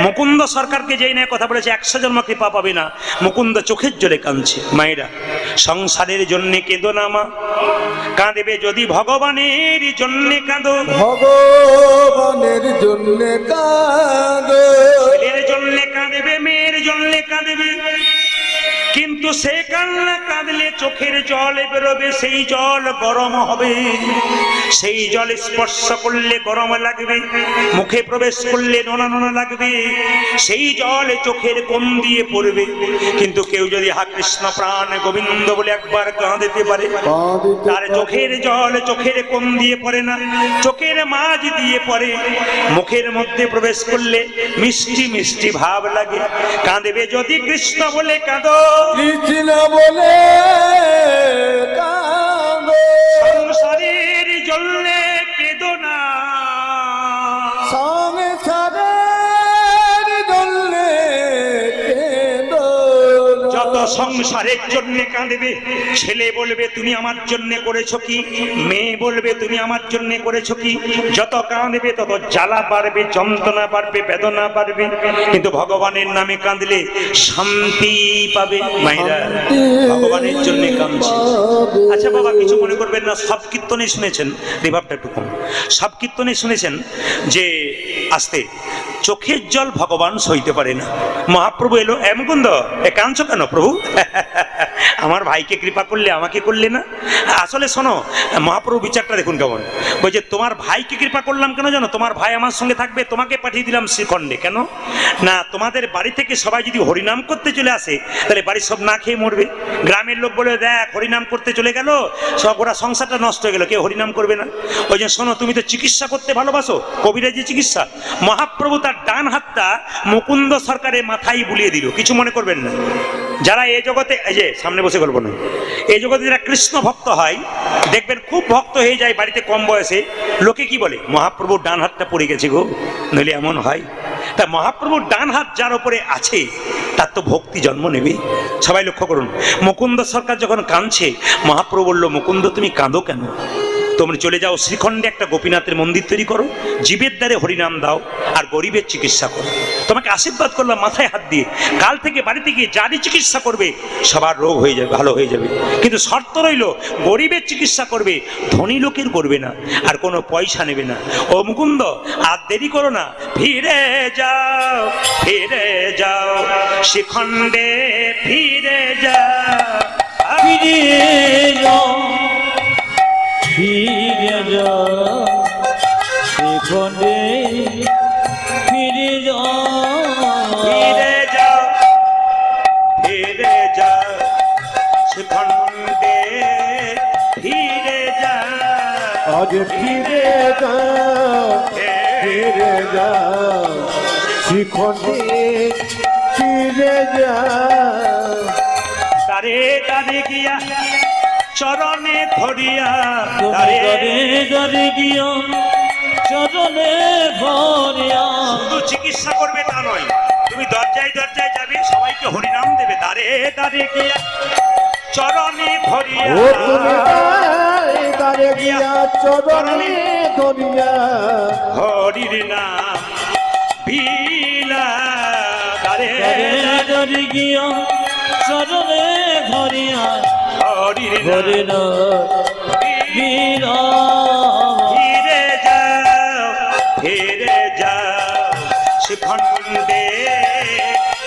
মুকুন্দ সরকারকে যেই নিয়ে কথা বলেছে 100 জন্ম কৃপা পাবে না, মুকুন্দ চোখের জলে কাঁদছে। মায়েরা, সংসারের জন্য কেঁদো না মা, কাঁদবে যদি ভগবানের জন্য কাঁদো। ভগবানের জন্য কাঁদো। ছেলের জন্য কাঁদবে, মেয়ের জন্য কাঁদবে, কিন্তু সে কান্না কাঁদলে চোখের জল বেরোবে, সেই জল গরম হবে। সেই জল স্পর্শ করলে গরম লাগবে, মুখে প্রবেশ করলে নোনা নোনা লাগবে। সেই জল চোখের কোণ দিয়ে পড়বে। কিন্তু কেউ যদি হা কৃষ্ণ প্রাণ গোবিন্দ বলে একবার কাঁদতে পারে, তার চোখের জল চোখের কোণ দিয়ে পড়ে না, চোখের মাঝ দিয়ে পড়ে। মুখের মধ্যে প্রবেশ করলে মিষ্টি মিষ্টি ভাব লাগে। কাঁদবে যদি কৃষ্ণ বলে কাঁদো, কৃষ্ণ বলে কাঁদো। সংসারের জন্য কেঁদো না, সংসারে সংসারের জন্য কাঁদবে। ছেলে বলবে তুমি আমার জন্য করেছো কি, মেয়ে বলবে তুমি আমার জন্য করেছো কি। যত কাঁদবে তত জ্বালা বাড়বে, যন্ত্রণা বাড়বে, বেদনা বাড়বে। কিন্তু ভগবানের নামে কাঁদলে শান্তি পাবে। মায়েরা ভগবানের জন্য কাঁদছে। আচ্ছা বাবা, কিছু মনে করবেন না, সব কীর্তনে শুনেছেন, রিভাবটা একটু কম, সব কীর্তনে শুনেছেন যে আস্তে চোখের জল ভগবান সইতে পারে না। মহাপ্রভু এলো, মুকুন্দ এ কাঁদছো কেন প্রভু? আমার ভাইকে কৃপা করলে আমাকে করলে না। আসলে শোনো, মহাপ্রভু বিচারটা দেখুন কেমন। বলছে তোমার ভাইকে কৃপা করলাম কেন জানো? তোমার ভাই আমার সঙ্গে থাকবে, তোমাকে পাঠিয়ে দিলাম শ্রীখণ্ডে। কেন না, তোমাদের বাড়ি থেকে সবাই যদি হরিনাম করতে চলে আসে তাহলে বাড়ির সব না খেয়ে মরবে। গ্রামের লোক বলে দেখ হরিনাম করতে চলে গেল, সব ওরা সংসারটা নষ্ট হয়ে গেল, কেউ হরিনাম করবে না। ওই যে শোনো, তুমি তো চিকিৎসা করতে ভালোবাসো, কবিরাজি চিকিৎসা। মহাপ্রভু তার ডান হাতটা মুকুন্দ সরকারের মাথায় বুলিয়ে দিল। কিছু মনে করবেন না, যারা এই জগতে, এই যে সামনে বসে গল্প নয়, এই জগতে যারা কৃষ্ণ ভক্ত হয় দেখবেন খুব ভক্ত হয়ে যায় বাড়িতে কম বয়সে। লোকে কি বলে, মহাপ্রভুর ডান হাতটা পড়ে গেছে গো, নইলে এমন হয়। তা মহাপ্রভুর ডান হাত যার উপরে আছে তার তো ভক্তি জন্ম নেবে। সবাই লক্ষ্য করুন, মুকুন্দ সরকার যখন কাঁদছে, মহাপ্রভু বলল মুকুন্দ তুমি কাঁদো কেন? তোমরা চলে যাও শ্রীখণ্ডে একটা গোপীনাথের মন্দির তৈরি করো, জীবের দ্বারে হরিনাম দাও আর গরিবের চিকিৎসা করো। তোমাকে আশীর্বাদ করলাম মাথায় হাত দিয়ে, কাল থেকে বাড়িতে গিয়ে যারই চিকিৎসা করবে সবার রোগ হয়ে যাবে, ভালো হয়ে যাবে। কিন্তু শর্ত রইল গরিবের চিকিৎসা করবে, ধনী লোকের করবে না, আর কোনো পয়সা নেবে না। ও মুকুন্দ আর দেরি করো না, ফিরে যাও, ফিরে যাও শ্রীখণ্ডে, ফিরে যাও, ফিরে যাও, ফিরে যাও শ্রীখণ্ডে, ফিরে যাও, ফিরে যাও, ফিরে যাও শ্রীখণ্ডে, ফিরে যাও, আজ ফিরে যাও, ফিরে যাও শ্রীখণ্ডে, ফিরে যাও। তারে তারে গিয়া চরণে ধরিয়া, তুমি তারে দরে দরে গিয়া চরণে ভরিয়া। শুধু চিকিৎসা করবে তা নয়, তুমি দরজায় দরজায় যাবে, সবাইকে হরিনাম দেবে। তারে তারে গিয়া চরণে ধরিয়া, ও তুমি তারে গিয়া চরণে ধরিয়া, হরির নাম ভিলা। তারে দরে দরে গিয়া চরণে ভরিয়া, হরির ভরে নাম না বীরা। ফিরে যাও, ফিরে যাও শ্রীখণ্ডে,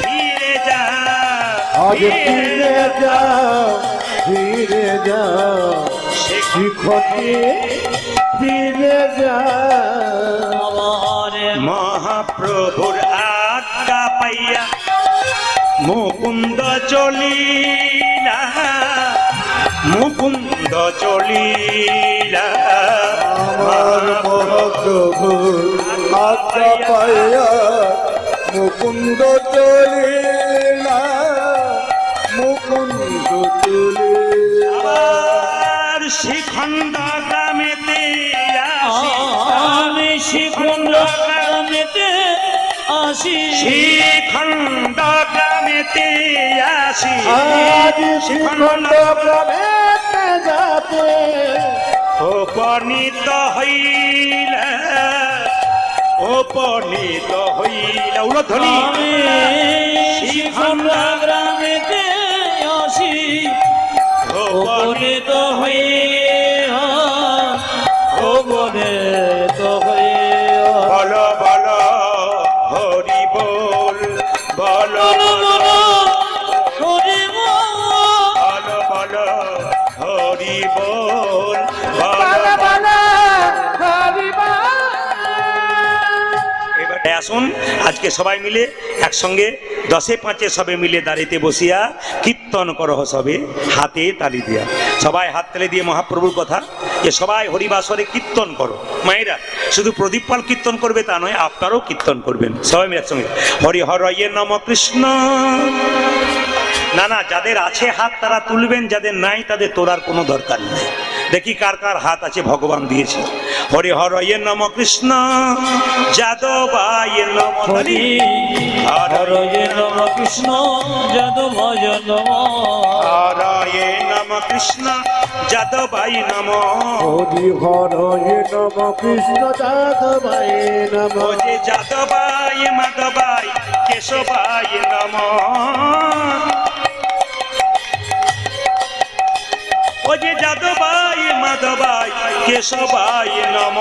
ফিরে যাও, আজ ফিরে যাও, ফিরে যাও শ্রীখণ্ডে, ফিরে যাও। আমার মহাপ্রভুর আজ্ঞা পাইয়া মুকুন্দ চলিলা, মুকুন্দ চলিলা। আমার মহাপ্রভু আজ্ঞা পাইয়া মুকুন্দ চলিলা, মুকুন্দ চলিলা। আর শ্রীখণ্ড গ্রামেতে আসি, আমি শ্রীখণ্ড গ্রামেতে আসি, শ্রীখণ্ড গ্রামেতে আসি। আজ শ্রীখণ্ড গ্রামেতে যাতে উপনীত হইলা, উপনীত হইলা। উলধ্বনি আমি শ্রীখণ্ড গ্রামেতে আসি, উপনীত হইয়া, উপনীত হইয়া। বল বল হরি বল, বল বল হরি বল, বল হরি বল, বল বল। এবার আসুন আজকে সবাই মিলে একসঙ্গে 10-5 সবে মিলে দাঁড়িতে বসিয়া কীর্তন করো সবে হাতে তালি দিয়া। সবাই হাত তালি দিয়ে মহাপ্রভুর কথা যে সবাই হরিবাসরে কীর্তন করো। মায়েরা শুধু প্রদীপ পাল কীর্তন করবে তা নয়, আপনারাও কীর্তন করবেন সবাই মিলে একসঙ্গে। হরি হরয়ে নম কৃষ্ণ। না না, যাদের আছে হাত তারা তুলবেন, যাদের নাই তাদের তোলার কোনো দরকার নেই। দেখি কার কার হাত আছে ভগবান দিয়েছে। হরি হরয়ে নম কৃষ্ণ যাদবায় নম হরি হরয়ে নম কৃষ্ণ যাদবায় নম হরয়ে নম কৃষ্ণ যাদবায় নম হরি হরয়ে নম কৃষ্ণ যাদবায় নম ও যে যাদবায় মাধবায় কেশবায় নম ও যে যাদবায় মাধবায় কেশবায় নম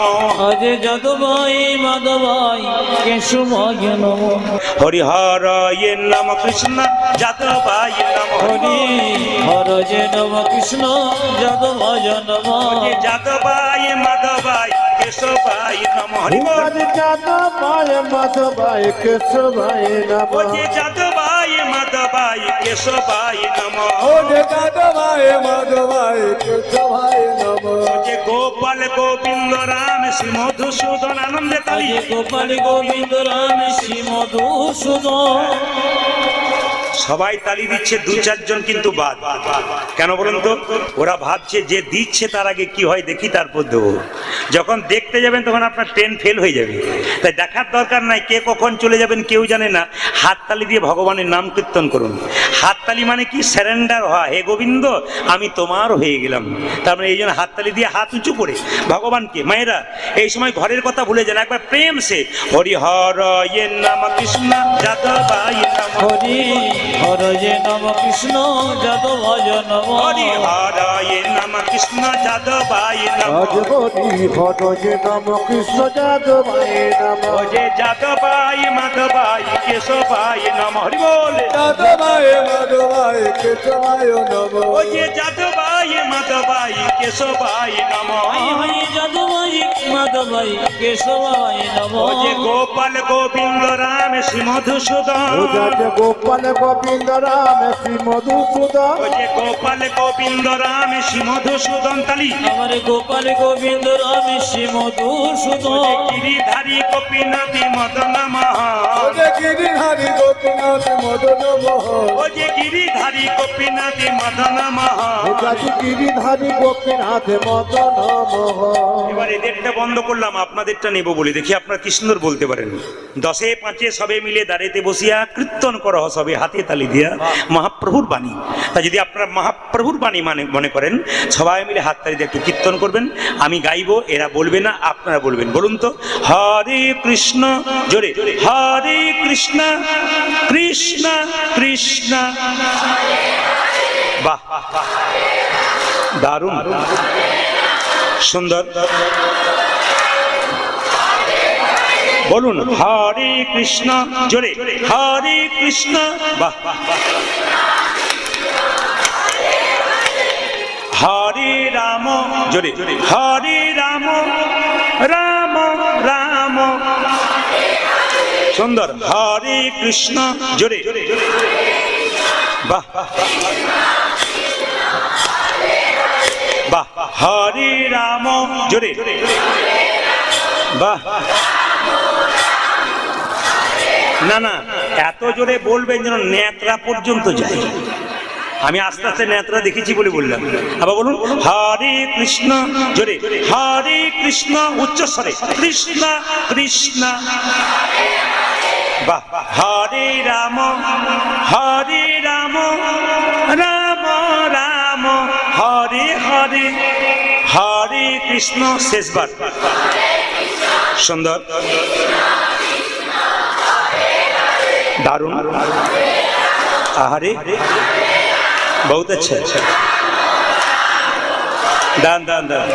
অজে যাদবায় মাধবায় কেশবায় নম হরি হরয়ে নম কৃষ্ণ যাদবায় নম হরি হরয়ে নম কৃষ্ণ যাদবায় নম যে যাদবায় মাধবায় কেশবায় নম হরি বল। যাদবায় মাধবায় কেশবায় নম ও যে যাদবায় মাধবায় কেশবায় নম ও যে যাদবায় মাধবায় কেশবায় নম যে গোপাল গোবিন্দ রাম শ্রী মধুসূদন আনন্দে তালি অজে গোপাল গোবিন্দ রাম শ্রী মধুসূদন সবাই তালি দিচ্ছে, দু চারজন কিন্তু বাদ। কেন বলুন তো? ওরা ভাবছে যে দিচ্ছে তার আগে কি হয় দেখি তারপর দেবো। যখন দেখতে যাবেন তখন আপনার ট্রেন ফেল হয়ে যাবে, তাই দেখার দরকার নাই কে কখন চলে যাবেন কেউ জানে না। হাততালি দিয়ে ভগবানের নাম কীর্তন করুন। হাততালি মানে কি? স্যারেন্ডার হওয়া, হে গোবিন্দ আমি তোমার হয়ে গেলাম। তার মানে এই জন্য হাততালি দিয়ে হাত উঁচু করে ভগবানকে। মায়েরা এই সময় ঘরের কথা ভুলে যান, একবার প্রেম সে হরি হরয়ে নম কৃষ্ণ যাদবায় নম হরি হরয়ে নম কৃষ্ণ যাদবায় নম হরি হরয়ে নম কৃষ্ণ যাদবায় নম আজ হরি হরয়ে নম কৃষ্ণ যাদবায় নম ও যে যাদবায় মাধবায় কেশবায় নম হরি বল। যাদবায় মাধবায় কেশবায় নম ও যে যাদবায় মাধবায় কেশবায় নম হরি যাদবায় মাধবায় কেশবায় নম ও যে গোপাল গোবিন্দ রাম শ্রী মধুসূদন ও যে গোপাল গোবিন্দ রাম শ্রী মধুসূদন ও যে গোপাল গোবিন্দ রাম শ্রী মধুসূদন তালি আমার গোপাল গোবিন্দ রাম শ্রী মধুসূদন গিরিধারী গোপীনাথী মদন মহা ও যে গিরিধারী গোপীনাথ মদন মোহন ও যে গিরিধারী গোপীনাথী মদন মহা ও যে গিরিধারী গোপীনাথ মদন মোহন এবার এদেরটা বন্ধ করলাম, আপনাদেরটা নেব বলে দেখি আপনারা কি সুন্দর বলতে পারেন। 10 5 সবে মিলে দাঁড়াইতে বসিয়া কীর্তন করা সবে হাতে তালি দিয়া মহাপ্রভুর বাণী। তা যদি আপনারা মহাপ্রভুর বাণী মনে করেন সবাই মিলে হাত তালি দিয়ে একটু কীর্তন করবেন। আমি গাইবো, এরা বলবে না, আপনারা বলবেন। বলুন তো হরে কৃষ্ণ জোরে হরে কৃষ্ণ কৃষ্ণ কৃষ্ণ বাহ দারুণ সুন্দর। বলুন হরে কৃষ্ণ জোরে হরে কৃষ্ণ বাহ হরে রাম জোরে হরে রাম রাম রাম সুন্দর হরে কৃষ্ণ জোরে বাহ বাহ হরে রাম জোরে বাহ না না এত জোরে বলবেন যেন নেত্রা পর্যন্ত যায়। আমি আস্তে আস্তে নেত্রা দেখেছি বলে বললাম। আবার বলুন হরে কৃষ্ণ জোরে হরে কৃষ্ণ উচ্চস্বরে কৃষ্ণ কৃষ্ণ বাহ হরে রাম রাম রাম হরে হরে হরে কৃষ্ণ শেষবার সুন্দর দারুণ আহারে বহুত আচ্ছা দান দান দান।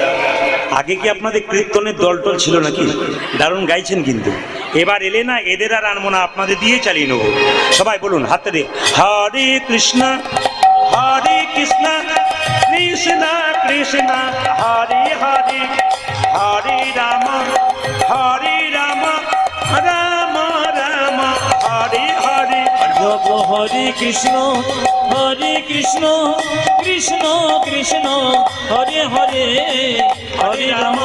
আগে কি আপনাদের কীর্তনের দলটল ছিল নাকি? দারুণ গাইছেন কিন্তু। এবার এলে না এদের আর আনবো না, আপনাদের দিয়ে চালিয়ে নেবো। সবাই বলুন হাতে দিয়ে হরে কৃষ্ণ কৃষ্ণ কৃষ্ণ হরে হরে হরে রাম রাম রাম হরে হরে জপ হরে কৃষ্ণ কৃষ্ণ কৃষ্ণ হরে হরে হরে রাম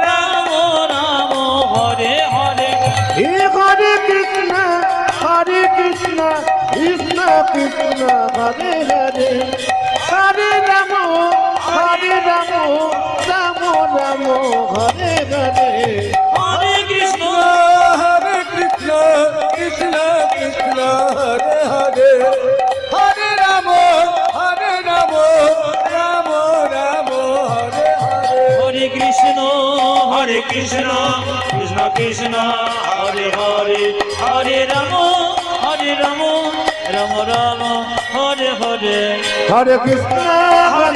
রাম রাম হরে হরে হে হরে কৃষ্ণ কৃষ্ণ কৃষ্ণ হরে হরে হরে রাম রাম রাম রাম হরে হরে হরে কৃষ্ণ হরে কৃষ্ণ কৃষ্ণ কৃষ্ণ হরে হরে হরে রাম রাম রাম হরে হরে হরে কৃষ্ণ কৃষ্ণ কৃষ্ণ হরে হরে হরে রাম রাম রাম হরে হরে হরে কৃষ্ণ হরে